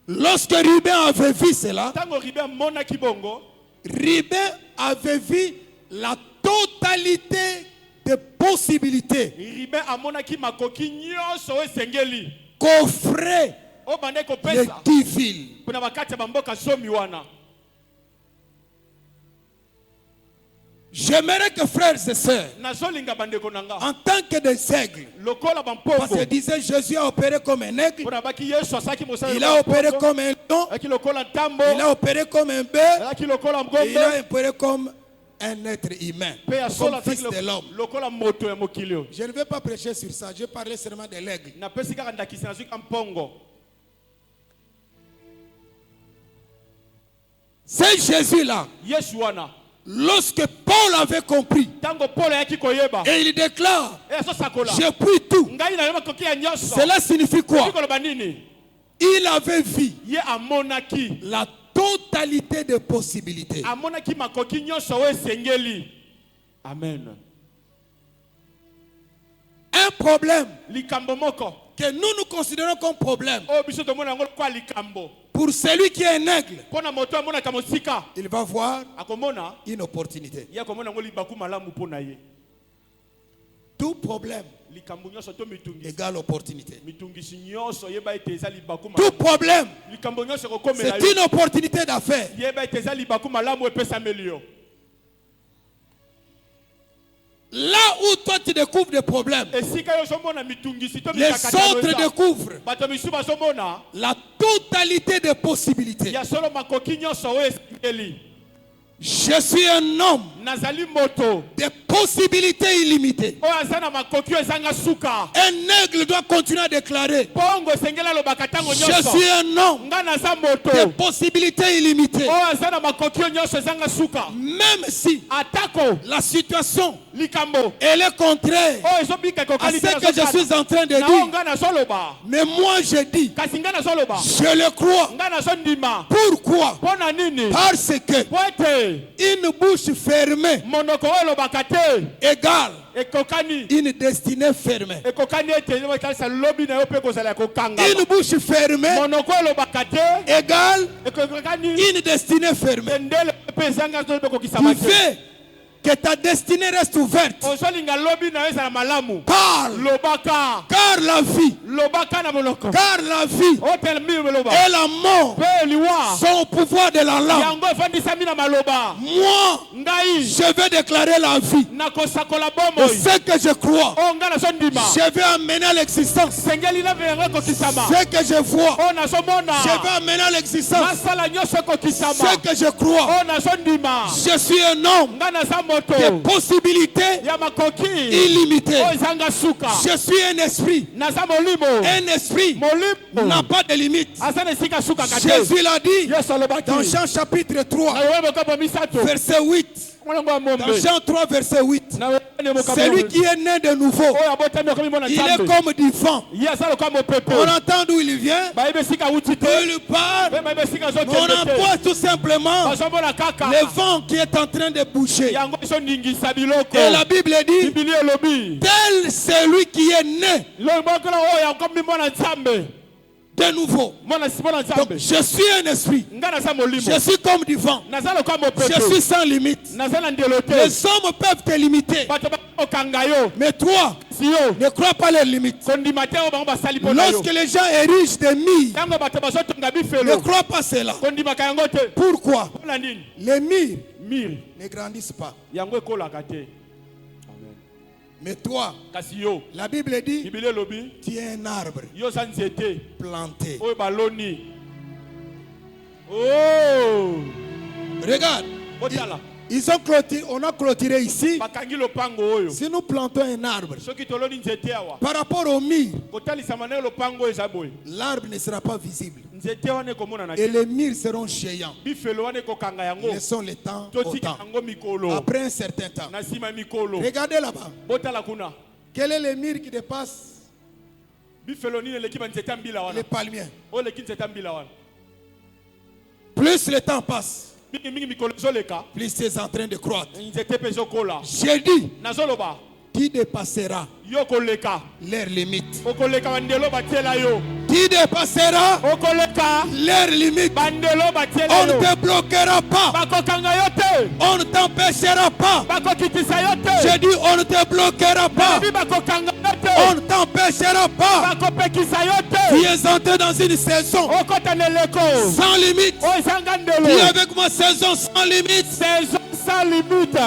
Lorsque Ruben avait vu cela, Tango Ruben mona kibongo. Ruben avait vu la totalité des possibilités Ruben amona ki makoki nyonso esengeli. qu'offraient O bande ko les pesa. 10 villes. Kuna bakati ya bamboka somi wana. J'aimerais que frères et sœurs, Nazolinga bande konanga. en tant que des aigles, Lokola parce que bampongo. disait Jésus a opéré comme un aigle, Kuna baki Yesu asaki mosala. il a opéré comme un lion, Aki lokola tambo. il a opéré comme un bœuf, Aki lokola et il a ngombe. opéré comme un être humain, Pe ya comme sola fils taki de l'homme. lokola moto ya mokilio. Je ne vais pas prêcher sur ça, je parlais seulement de l'aigle. Na pesi kaka ndakisi na zuka mpongo. C'est Jésus-là, Yesu wana. lorsque Paul avait compris, Tango Paul yaki koyeba. et il déclare, E so sakola. j'ai pris tout. Ngai na yoma koki ya nyonso. Cela signifie quoi? Koloba nini? Il avait vu Ye amonaki. la totalité des possibilités. Amonaki makoki nyonso o esengeli. Amen. Un problème Likambo moko. que nous considérons comme problème, O biso to mona ngolo kwa likambo. pour celui qui est un aigle, Pona moto amona kamosika. il va voir Akomona. une opportunité. Ye komona ngoli baku malamu pona ye. Tout problème Likambo nyonso to mitungisi. égale opportunité. Mitungisi nyonso yeba ete eza libaku Tout malamu. problème, Likambo nyonso kokomela c'est yo. une opportunité d'affaires. Yeba ete eza libaku malamu epesa melio. Là où toi tu découvres des problèmes, Esika yo somona mitungisi to les mikakatano autres eza. découvrent Bato misu basomona. la totalité des possibilités. Ya solo makoki nyonso o esengeli. Je suis un homme Nazali moto. des possibilités illimitées. O azana makoki ezanga suka. Un aigle doit continuer à déclarer, Pongo esengela lobaka tango je nyonso. suis un homme Nga naza moto. des possibilités illimitées. O azana makoki nyonso ezanga suka. Même si Atako la situation likambo. elle est contraire O ezobika à kokali ce que je suis en train de dire, nga nazoloba. mais moi je dis, Kasi nga nazoloba. je le crois. Nga nazondima. Pourquoi? Pona nini? Parce que Po ete une bouche fermée monoko oyo elobaka te. égale Ekokani. une destinée fermée. Ekokani ete ekalisa lobi na yo mpe kozala ya kokanga. Une bouche fermée Monoko oyo elobaka te. égale Ekokani. une destinée fermée. Endele mpe ezanga zo mpe Tu kokisama te. veux que ta destinée reste ouverte. Ozolinga lobi na yo ezala malamu. Parle, Lobaka. car la vie, Lobaka na monoko. car la vie Otel mi meloba. et la mort Pe liwa. sont au pouvoir de la langue. Yango efandisami na maloba. Moi, Ngai. je vais déclarer la vie. Nakosakola De bomoi. ce que je crois, O nga nazondima. je vais amener à l'existence. Sengeli na vengo kokisama. Ce que je vois, O nazomona. je vais amener à l'existence. Masala nyonso kokisama. Ce que je crois, O nazondima. je suis un homme Nga naza de moto. possibilités Ya makoki. illimitées. O ezanga suka. Je suis un esprit. Naza molimo. Un esprit Molimo. n'a pas de limite. Asana esika suka kate. Jésus l'a dit Yesu alobaki. dans Jean chapitre 3, Na wewe mokapo misato. verset 8. Mwanangu wa mombe. Dans Jean 3, verset 8. Na wewe ne mokapo. Celui qui est né de nouveau, Oyo abotami okomi mwana il est Nzambe. comme du vent. Ye aza lokola mopepe. On entend d'où il vient, Bayebe esika wuti te. il parle, Pe bayebe esika mais on azokende te. emploie tout simplement Bazomona kaka. le vent qui est en train de bouger. Yango ezoningisa biloko. Et la Bible dit, Bibili elobi. tel celui qui est né Lobokola oyo akomi mwana Nzambe. de nouveau. Mwana Donc, Nzambe. je suis un esprit. Nga naza molimo. Je suis comme du vent. Naza lokola mopepe. Je suis sans limite. Naza na ndelo te. Les hommes peuvent te limiter. Bato bakokanga yo. Mais toi, Si yo. ne crois pas les limites. Kondima te oyo bango basali mpo na yo. Lorsque les gens érigent des murs, Tango bato bazotonga ne bifelo. crois pas cela. Kondimaka yango te. Pourquoi? Mpona nini? Les murs Mire. ne grandissent pas. Yango ekolaka te. Mais toi, Kasi yo. la Bible dit, Bibili elobi. tu es un arbre Yo za nzete. planté. Oyo baloni. Oh. Regarde, Botala. on a clôturé ici. Bakangi lopango oyo. Si nous plantons un arbre, Soki toloni nzete awa. par rapport au mur, Kotalisama na lopango oyo eza boye. l'arbre ne sera pas visible. Nzete wana ekomona na Et te. les murs seront géants. Bifelo wana ekokanga yango. Laissons le temps au Totika temps. yango mikolo. Après un certain temps. Na nsima mikolo. Regardez là-bas. Botala kuna. Quel est le mur qui dépasse Bifelo nini eleki ba nzete mbila wana. les palmiers? Oyo eleki nzete mbila wana. Plus le temps passe, Mingi mikolo ezoleka. plus c'est en train de croître. Nzete mpe ezokola. J'ai dit, Nazoloba. qui dépassera Yo koleka. leurs limites. Okoleka bandelo batiela yo. Tu qui dépassera okoleka leurs limites. bandelo batiele On ne yo te bloquera pas. bakokanga yo te On ne t'empêchera pas. bakokitisa yo te J'ai dit on ne te bloquera pas. babi bakokanga yo On te ne t'empêchera pas. bakopekisa yo Tu te es entré dans une saison okota neleko sans limite. oyo ezanga Dis ndelo avec moi saison sans limite. saison sans limite.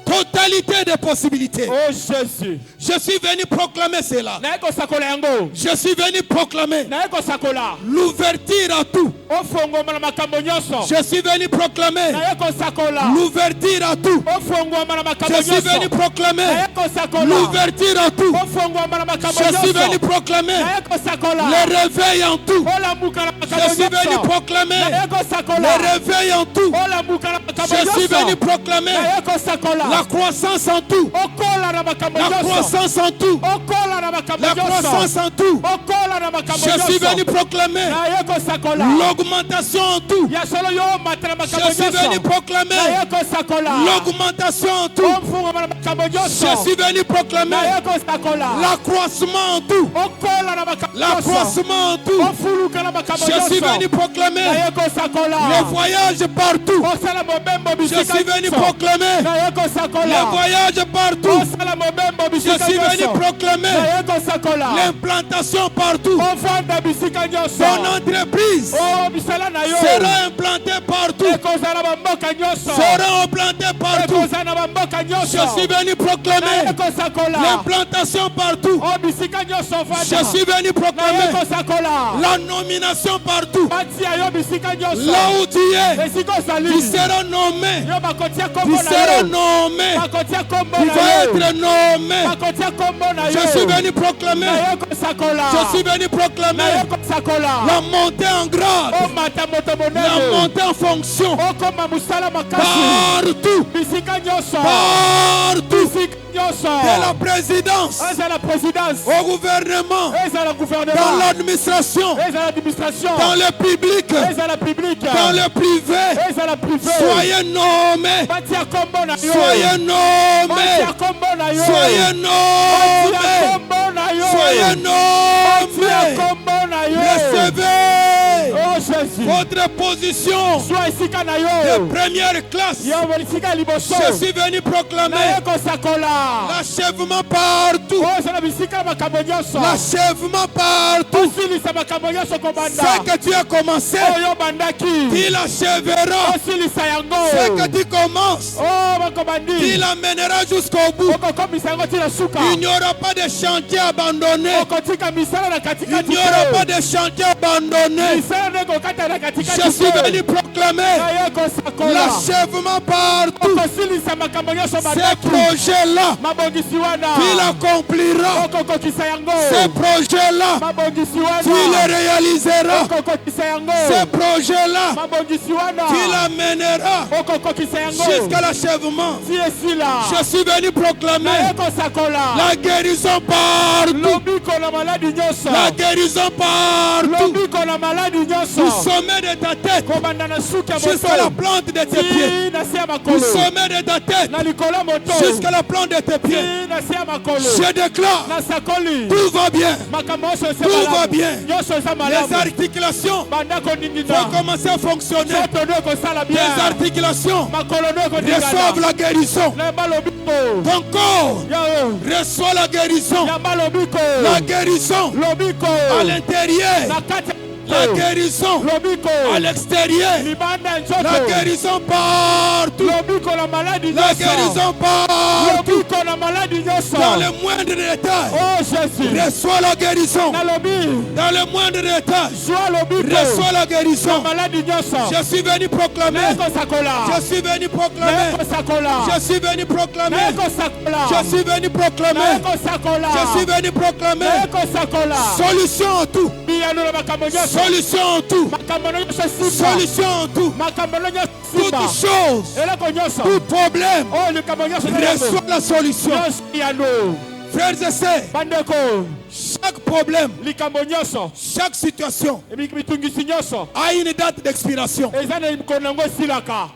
Totalité des possibilités. Oh Jésus. Je suis venu proclamer cela. naye kosakola yango Je suis venu proclamer naye kosakola l'ouverture à tout. ofongoma na makambo nyonso Je suis venu proclamer naye kosakola l'ouverture à tout. ofongoma na makambo Je suis venu nyonso proclamer naye kosakola l'ouverture à tout. ofongoma na makambo Je suis venu nyonso proclamer naye kosakola le réveil en tout. olamuka na Je makambo suis venu nyonso proclamer naye kosakola le réveil en tout. olamuka na makambo Je suis venu nyonso proclamer naye kosakola la croissance en tout. okola na makambo La nyonso croissance en tout. okola na makambo La croissance nyonso en tout. okola na makambo Je suis venu nyonso proclamer naye kosakola l'augmentation en tout. ya solo yo omata na makambo Je suis venu nyonso proclamer naye kosakola l'augmentation en tout. omfungama na makambo nyonso Je suis venu proclamer naye kosakola l'accroissement en tout. okola na makambo nyonso L'accroissement en tout. ofuluka na makambo Je suis venu nyonso proclamer naye kosakola les voyages partout. osala mobembo Je bisika suis venu nyonso proclamer naye les kosakola voyages partout. osala mobembo Je bisika suis venu nyonso proclamer naye kosakola l'implantation partout. ofanda bisika nyonso Ton entreprise o bisala na yo sera implantée partout. ekozala bamboka nyonso Sera implantée partout. ekozala na bamboka Je nyonso suis venu naye proclamer kosakola l'implantation partout. o bisika nyonso Je ofanda suis venu naye proclamer kosakola la nomination partout. batia yo bisika nyonso Là où tu es, esika ozali tu seras nommé. yo bakotia Tu kombo na seras yo nommé. bakotia kombo Tu na vas yo être nommé. bakotia kombo na Je suis yo venu proclamer. naye kosakola Je suis venu naye proclamer kosakola la montée en grade. omata moto La monene montée en fonction. okoma mosala makasi Partout. bisika nyonso Partout. bisika nyonso De la présidence ezala présidence au gouvernement, ezala dans gouvernement l'administration, ezala administration dans le public, ezala public dans le privé. ezala privé Soyez nommés. batia kombo na yo Soyez nommés. batia kombo na yo Soyez batia nommés. kombo na yo Soyez batia nommés. kombo na yo Recevez oh Jésus votre position zwa esika na de yo première classe. yo esika ya liboso Je suis venu naye proclamer kosakola l'achèvement partout. oyo ezala bisika ya makambo nyonso L'achèvement partout. osilisa makambo nyonso Ce kobanda que tu as commencé, oyo bandaki tu l'achèveras. osilisa Ce yango que tu commences, o tu bakobandi l'amèneras jusqu'au bout. okokomisa yango tina suka Il n'y aura pas de chantier abandonné. okotika misala na Il katikati n'y aura pas de chantier abandonné. misala nde kokata na Je katikati suis venu proclamer naye kosakola l'achèvement partout. okosilisa makambo nyonso Ces bandaki projets-là, mabongisi wana tu l'accompliras. okokokisa yango Ces projets-là, mabongisi tu wana les réaliseras. okokokisa yango Ces projets-là, mabongisi wana tu l'amèneras okokokisa yango jusqu'à l'achèvement. ti esila Je suis venu proclamer naye kosakola la guérison partout. lobiko na maladi nyonso La guérison partout. lobiko na maladi Du nyonso sommet de ta tête kobanda na suki ya jusqu'à la moto plante de tes pieds. ti na se ya Du makolo sommet de ta tête na likolo ya moto jusqu'à la plante de tes pieds. ti na se ya makolo Je déclare, na sakoli tout va bien. makambo nyonso eza Tout va malamu bien. nyonso eza Les malamu articulations banda koningina vont commencer à fonctionner. soto nde ekosala bien Les articulations makolo nde reçoivent ekoningana la guérison. yamba lobiko Ton corps yao reçoit la guérison. yamba lobiko La guérison lobiko à l'intérieur. na kati La guérison lobiko à l'extérieur. libanda ya La nzoto guérison partout. lobiko na maladi La nyonso guérison partout. lobiko na maladi nyonso Dans le moindre détail, oh Jésus reçois la guérison. nalobi Dans le moindre détail, zwa lobiko reçois la na guérison. maladi nyonso Je suis venu proclamer. naye kosakola Je suis venu naye proclamer. kosakola Je suis venu proclamer. naye kosakola Je suis venu naye proclamer. kosakola Je suis venu proclamer. naye kosakola Solution en tout. biyano na makambo nyonso Solution en tout. makambo na nyonso simba Solution en tout. makambo na nyonso Toute simba chose, eloko nyonso tout problème, oyo likambo nyonso eza yango. reçoit la solution. nyonso biyano Frères et sœurs, bandeko chaque problème, likambo nyonso chaque situation mitungisi nyonso a une date d'expiration. eza na mikono yango esilaka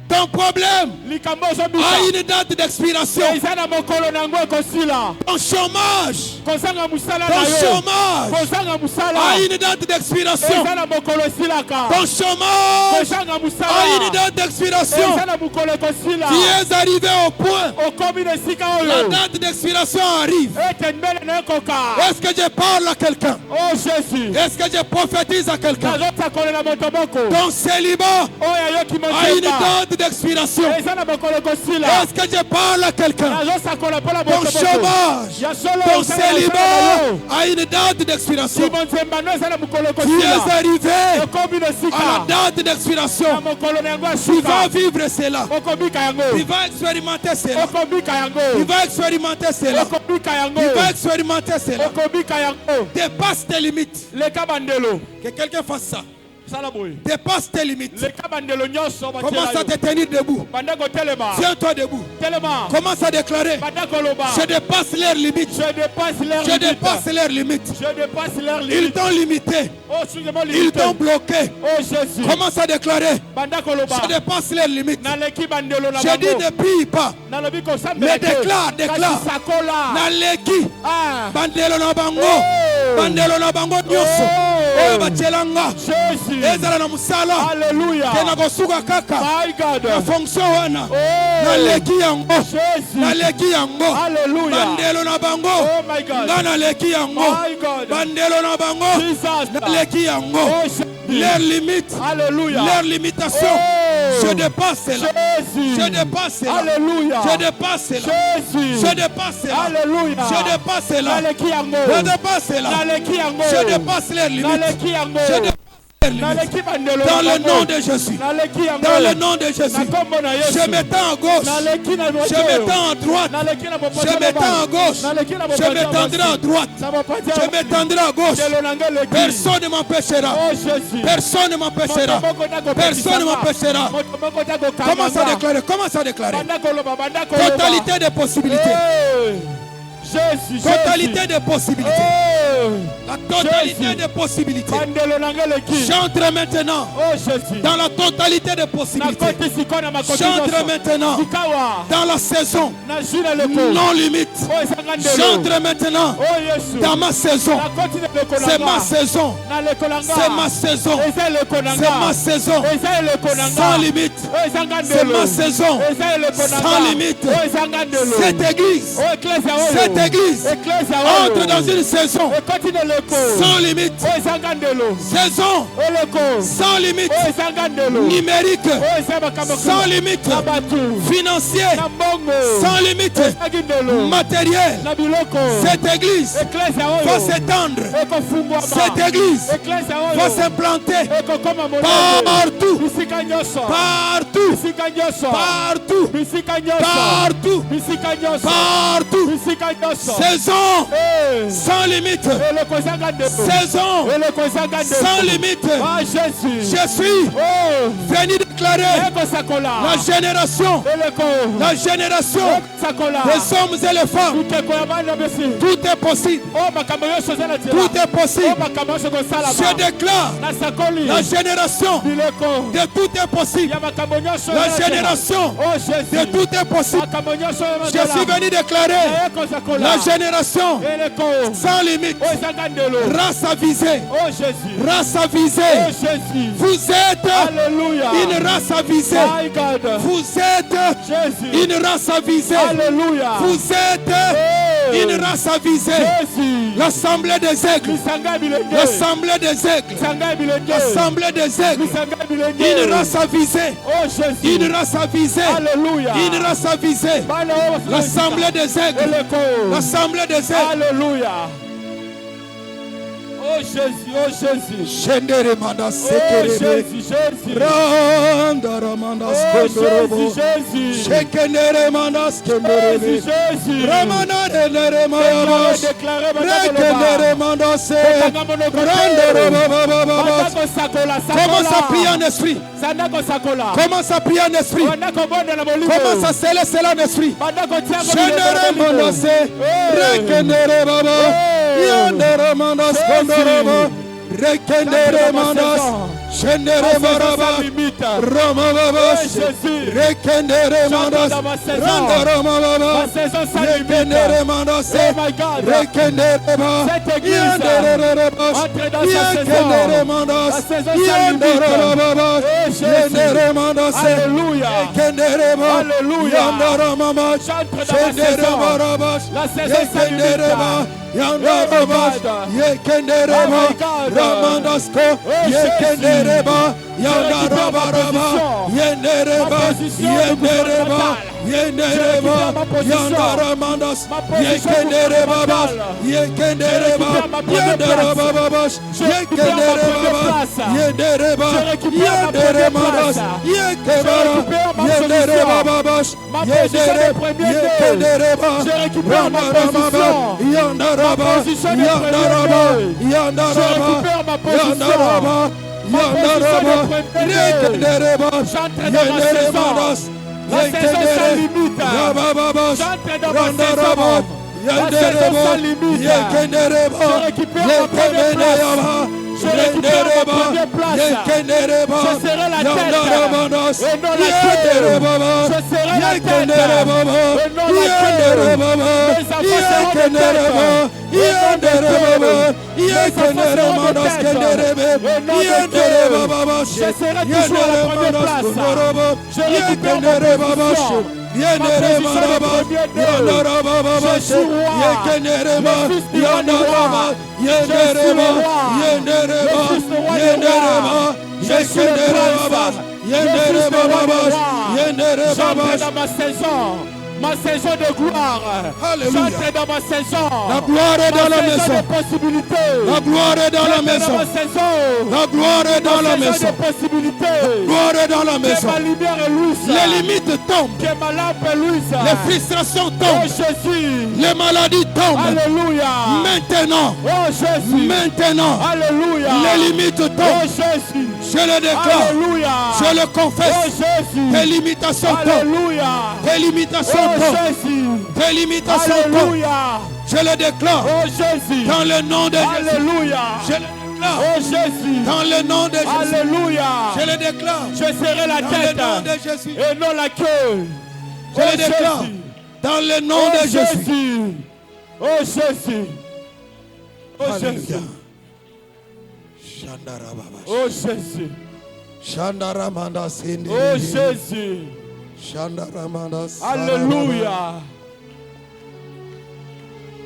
Ton problème likambo a ozobisa une date d'expiration. eza na mokolo na yango ekosila Ton chômage kozanga musala Ton na yo chômage kozanga musala a une date d'expiration. eza na mokolo esilaka Ton chômage kozanga a musala une date d'expiration. eza na mokolo ekosila Tu es arrivé au point. okomi na esika La oyo date d'expiration arrive. ete mbele na ekoka Est-ce que je parle à quelqu'un? o Jésus Est-ce que je prophétise à quelqu'un? nazosakolela moto moko Ton célibat oyo ayoki a une motema date d'expiration. eza na mokolo ekosila Est-ce que je parle à quelqu'un? nazosakola mpona Ton moto moko chômage, ya solo ton osala na célibat mosala na yo. a une date d'expiration. Simon Nzembano eza na mokolo Tu es ekosila arrivé okomi na à esika la date na d'expiration. mokolo na yango ya Tu vas suka vivre cela. okobika yango Tu vas expérimenter cela. okobika Tu yango vas expérimenter cela. okobika yango Tu vas expérimenter cela. okobika yango Dépasse tes limites. leka bandelo Que quelqu'un fasse ça. sala boye Dépasse tes limites. leka bandelo nyonso Commence à te tenir debout. banda kotelema Tiens-toi debout. telema Commence à déclarer. banda koloba Je dépasse leurs limites. je dépasse leur Je limite dépasse leurs limites. je dépasse leur Ils limite t'ont limité. oh excusez-moi Ils limite t'ont bloqué. oh Jésus Commence à déclarer. banda koloba Je dépasse leurs limites. naleki bandelo na Je dis bango ne prie pas. nalobi kosambela Mais déclare, déclare. kasi sakola Naleki. ah Bandelo na bango. Oh. Bandelo na bango nyonso. Oh. Oyo batielanga. Jésus Ezala na musala. Alléluia Kena kosuka kaka. my God Na fonction wana. oh Naleki yango. Jésus Naleki yango. Alléluia Bandelo na bango. oh my God Nga naleki yango. my God Bandelo na bango. Jesus Naleki yango. oh Jésus Leurs limites. Alléluia Leurs limitations. Oh. Je dépasse cela. Jésus Je dépasse cela. Alléluia Je dépasse cela. Jésus Je dépasse cela. Alléluia Je dépasse cela. naleki yango Je dépasse cela. naleki yango Je dépasse les limites. naleki yango Je dépasse les limites. naleki bandelo Dans na le bango. nom de Jésus. naleki yango Dans le nom de Jésus. na kombo na Yesu Je m'étends à gauche. naleki na Je moto m'étends à droite. naleki na mopanzi Je m'étends à gauche. naleki na Je mopanzi m'étendrai à droite. na mopanzi Je m'étendrai à gauche. ndelo na ngai eleki Personne ne m'empêchera. oh Jésus Personne ne m'empêchera. moto moko na Personne ne m'empêchera. moto moko na kokanga Commence à déclarer. Commence à déclarer. banda koloba banda koloba Totalité des possibilités. Hey. Jésus Totalité des possibilités. oh La totalité Jésus. des possibilités. bandelo na ngai eleki J'entre maintenant oh Jésus dans la totalité des possibilités. nakoti sikoyo na makoti J'entre nyonso maintenant sikawa dans la saison na jus na leko non limite. oh ezanga ndelo J'entre maintenant oh Yesu dans ma saison. nakoti na leko na C'est nga ma saison. na leko na nga C'est ma saison. eza eleko na C'est nga ma saison. eza eleko na nga Sans limite. oh ezanga C'est ndelo ma saison. eza eleko na nga Sans limite. oh ezanga ndelo Cette église, oh eklezia oyo cette église eklezia entre oyo dans une saison ekoti na eleko sans limite. oh ezanga ndelo Saison eleko sans limite. oh ezanga ndelo Numérique oh eza makambo sans limite. na bato Financier na mbongo sans limite. ezangi ndelo Matériel. na biloko Cette église eklezia va oyo s'étendre. ekofungwama Cette église eklezia va oyo s'implanter ekokoma monene partout. bisika nyonso Partout. bisika nyonso Partout. bisika nyonso Partout. bisika nyonso Partout. bisika nyonso Saison Eh, sans limite. eloko ezanga ndelo Saison eloko ezanga ndelo sans limite. ah Jésus Je suis oh venu déclarer ekosakola la génération, eleko la génération ekosakola des hommes et les femmes. bikeko ya bana besi Tout est possible. oh makambo nyonso eza na nzela Tout est oh possible. makambo nyonso Je kosalama déclare nasakoli la génération bileko de tout est possible. ya makambo nyonso La eza na nzela. génération oh de Jésus tout est possible. makambo nyonso eza na Je suis nzela. venu déclarer ekosakola la génération eleko sans limite. oh ezanga ndelo Race avisée. oh Jésus Race oh avisée. Jésus Vous êtes alléluia une race avisée. my God Vous êtes Jésus une race avisée. alléluia Vous êtes Oh. une race avisée. Jésus L'assemblée des aigles. lisanga bilenge L'assemblée des aigles. lisanga bilenge L'assemblée des aigles. lisanga bilenge Une race avisée. oh Jésus Une race avisée. alléluia Une race avisée. bana oyo bafuna L'assemblée des aigles. eleko L'assemblée des aigles. alléluia oh Jésus oh Jésus Shendere manda oh sekerebe. Jésus Jésus Randara manda oh skondorobo. Jésus Jésus Shekenere manda skendorebe. Jésus Jésus Ramanare nere déclaré mayamas. déclaré Rekenere manda se. Randoro baba baba. sakola Commence à prier en esprit. sandako sakola Commence à prier en esprit. bandako bondela molimo Commence à sceller cela en esprit. bandako tiango Shendere manda se. Rekenere baba. Yandere manda skondorobo. Rekendere mandas. Shendere Maraba, sans limite. Ramababa, Oui, Jésus. Rekendere Mandas, dans ma saison. Randaramababa, Ma saison sans limite. Rekendere Mandas, Oh my God. Rekendere Ba, Cette église Yandere Bas, entre dans sa Rekendere saison. Mandas, La saison sans Yandere Baba, Oh, Jésus. Yandere Mandas, Alléluia. Rekendere Ba, Alléluia. Yandere Mama, J'entre dans ma Shendere saison. Barabas, La saison sans limite. Rekendere Ba, Yandere Oh my Bas, God. Yekendere Oh Ba, my God. Ramandasko, Oh, Yekendere Jésus. Ba, Yandere récupère ma Baraba, position. Yendere Ma Ba, position de Yendere Ba, gouvernemental. Yendere Je Ba, récupère ma position. Yandara Mandas, Ma position Yekendere Baba, gouvernementale. Yekendere Je Ba, récupère ma première Yandara place. Babas, Je récupère ma Yekendere première Baba, place. Yendere Ba, Je récupère ma Yendere première Mandas, place. Yekebara, Je récupère ma Yendere position. Babas, Ma position de premier né. Yekendere Ba, Je récupère ma Randara Baba, position. Yandara Ma Ba, position de Yandara premier Ba, né. Yandara Je Ba, récupère ma position. Yandara Ba, Ma position de Yandaraba, premier né. Rekendereba, J'entre dans ma Yendere saison. Mandas, La saison sans limite. Rabababas, J'entre dans ma Randaraba, saison. La saison Yandereba, sans limite. Yekendereba, Je récupère ma première place. Yekemeneyaba, Je récupère ma Rendereba, première place. Yekendereba, Je serai la tête. Yandarabandas, Et non la queue. Yenderebaba, Je serai la tête. Yekenderebaba, Et non la queue. Yenderebaba, Mes enfants seront des Yekendereba, têtes. Yenderebaba, Mes enfants seront Yekenderemandas, des têtes. Kenderebe, Et non des Yenderebaba, queues. Je serai toujours à la première place. Je récupère ma position. Yendere Maraba, Yandaraba, Je suis roi. Yekenereba, Le fils du roi du Yandaraba, roi. Yendereba, Le fils du roi du Yendereba, roi. Je suis le Yekenereba, prince. Yendereba, Le fils du roi du roi. Yendereba, J'entre dans ma saison de gloire. Alléluia. J'entre dans ma saison. La gloire est dans la Ma saison maison. de possibilités. La gloire est dans la J'entre maison. dans ma saison. La gloire est dans la Ma saison maison. de possibilités. La gloire est dans la Que maison. ma lumière est luise. Les limites tombent. Que ma lampe est luise. Les frustrations Oh tombent. Jésus. Les maladies tombent. Alléluia. Maintenant. Oh Jésus. Maintenant. Alléluia. Les limites Oh tombent. Jésus. Je le déclare. Alléluia. Je le Oh confesse. Jésus. Tes limitations tombent. Alléluia. Tes limitations Oh tombent. Jésus. Tes limitations tombent. Alléluia. Je le déclare. Oh Jésus. Dans le nom de Jésus. Alléluia. Je le déclare. Oh Jésus. Dans le nom de Jésus. Alléluia. Je le déclare. Je serai la Dans le tête nom de Jésus. et non la queue. Je le déclare. Dans le nom Oh de Jésus. Jésus. Oh Jésus. Oh Jésus. Oh Jésus. Shandaramanda Sindi. Oh Jésus. Shandaramanda. Alléluia.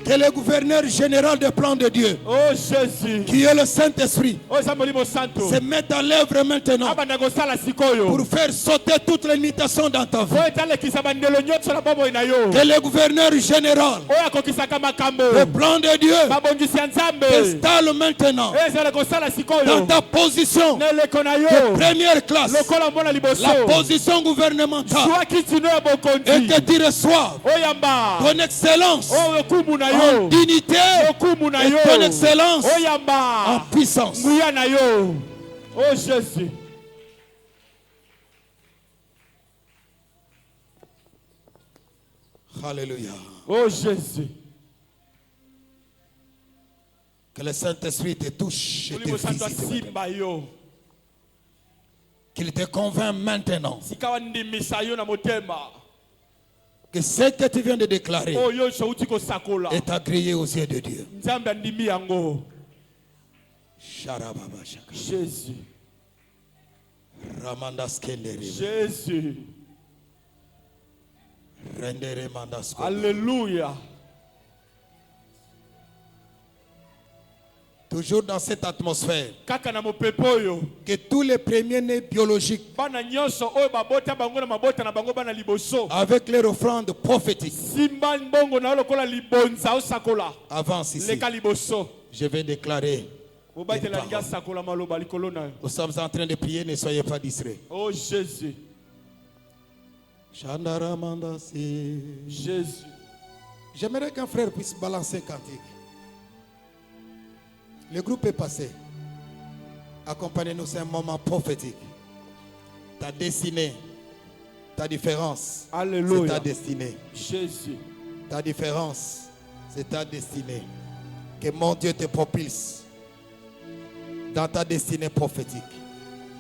Que le gouverneur général des plans de Dieu, Oh Jésus. qui est le Saint-Esprit, Oh Samolimo Santo. se mette en œuvre maintenant Abanda kosala sikoyo. pour faire sauter toutes les limitations dans ta vie. Po etalekisa bandelo nyonso na bomoi na yo. Que le gouverneur général Oyo akokisaka makambo. des plans de Dieu Mabongisi ya Nzambe. t'installe maintenant Ezala kosala dans sikoyo. ta position Neleko na de yo. première classe, Lokola mwana liboso. la position gouvernementale, Sois kiti no ya et bokonzi. que tu reçoives Oyamba. ton excellence Oyo kumu na en yo. dignité Okumu na et yo. ton excellence en Oyamba. puissance. Nguya na yo. Oh Jésus. Alléluia. Oh Jésus. Que le Saint-Esprit te touche et te Olimo santo visite. asimba yo. Qu'il te convainc maintenant Sikawa ndimisa yo na motema. que ce que tu viens de déclarer Oyo shauti kosakola. est agréé aux yeux de Dieu. Nzambe andimi yango. Sharababa shaka. Jésus. Ramandas kendere. Jésus. Rendere mandas ko. Alléluia. Toujours dans cette atmosphère, Kaka na mopepo oyo. que tous les premiers-nés biologiques, Bana nyonso oyo babota bango na mabota na bango bana liboso. avec leur offrande prophétique, Simba mbongo na lokola libonza osakola. avance ici. Leka liboso. Je vais déclarer. Bobatela linga sakola maloba likolo na yo. Nous sommes en train de prier, ne soyez pas distraits. Oh Jésus. Shandaramandasi. Jésus. J'aimerais qu'un frère puisse balancer cantique. Le groupe est passé. Accompagnez-nous, c'est un moment prophétique. Ta destinée, ta différence, c'est Alléluia. ta destinée. Jésus. Ta différence, c'est ta destinée. Que mon Dieu te propulse dans ta destinée prophétique.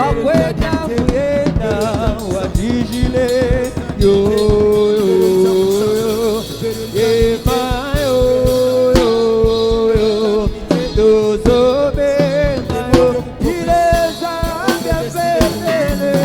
Kakwenda kuyenda wadijile yo ema yo dozobe yo ileza ngapelele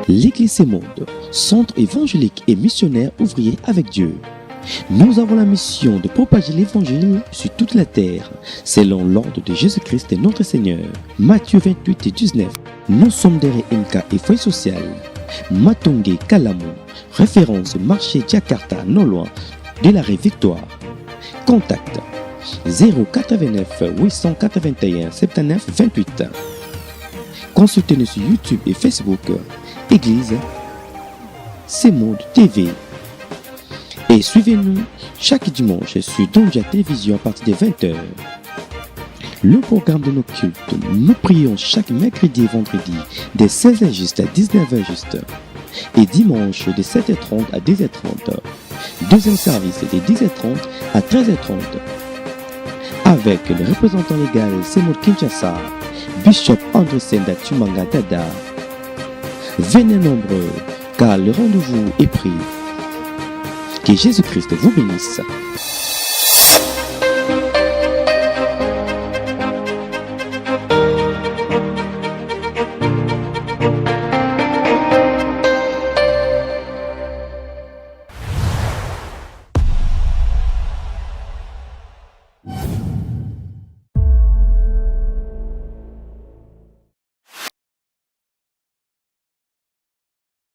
L'Église Semonde, centre évangélique et missionnaire ouvrier avec Dieu. Nous avons la mission de propager l'évangile sur toute la terre, selon l'ordre de Jésus-Christ notre Seigneur. Matthieu 28 et 19. Nous sommes derrière MK et Foyer Social. Matongé Kalamu, référence marché Jakarta, non loin de l'arrêt Victoire. Contact 089 881 79 28. Consultez-nous sur YouTube et Facebook. Église Semonde TV. Et suivez-nous chaque dimanche sur Donja Télévision à partir de 20h. Le programme de nos cultes, nous prions chaque mercredi et vendredi de 16h juste à 19h juste. Et dimanche de 7h30 à 10h30. Deuxième service de 10h30 à 13h30. Avec le représentant légal Semonde Kinshasa, Bishop André Senda Tumanga Dada. Venez nombreux, car le rendez-vous est pris. Que Jésus-Christ vous bénisse.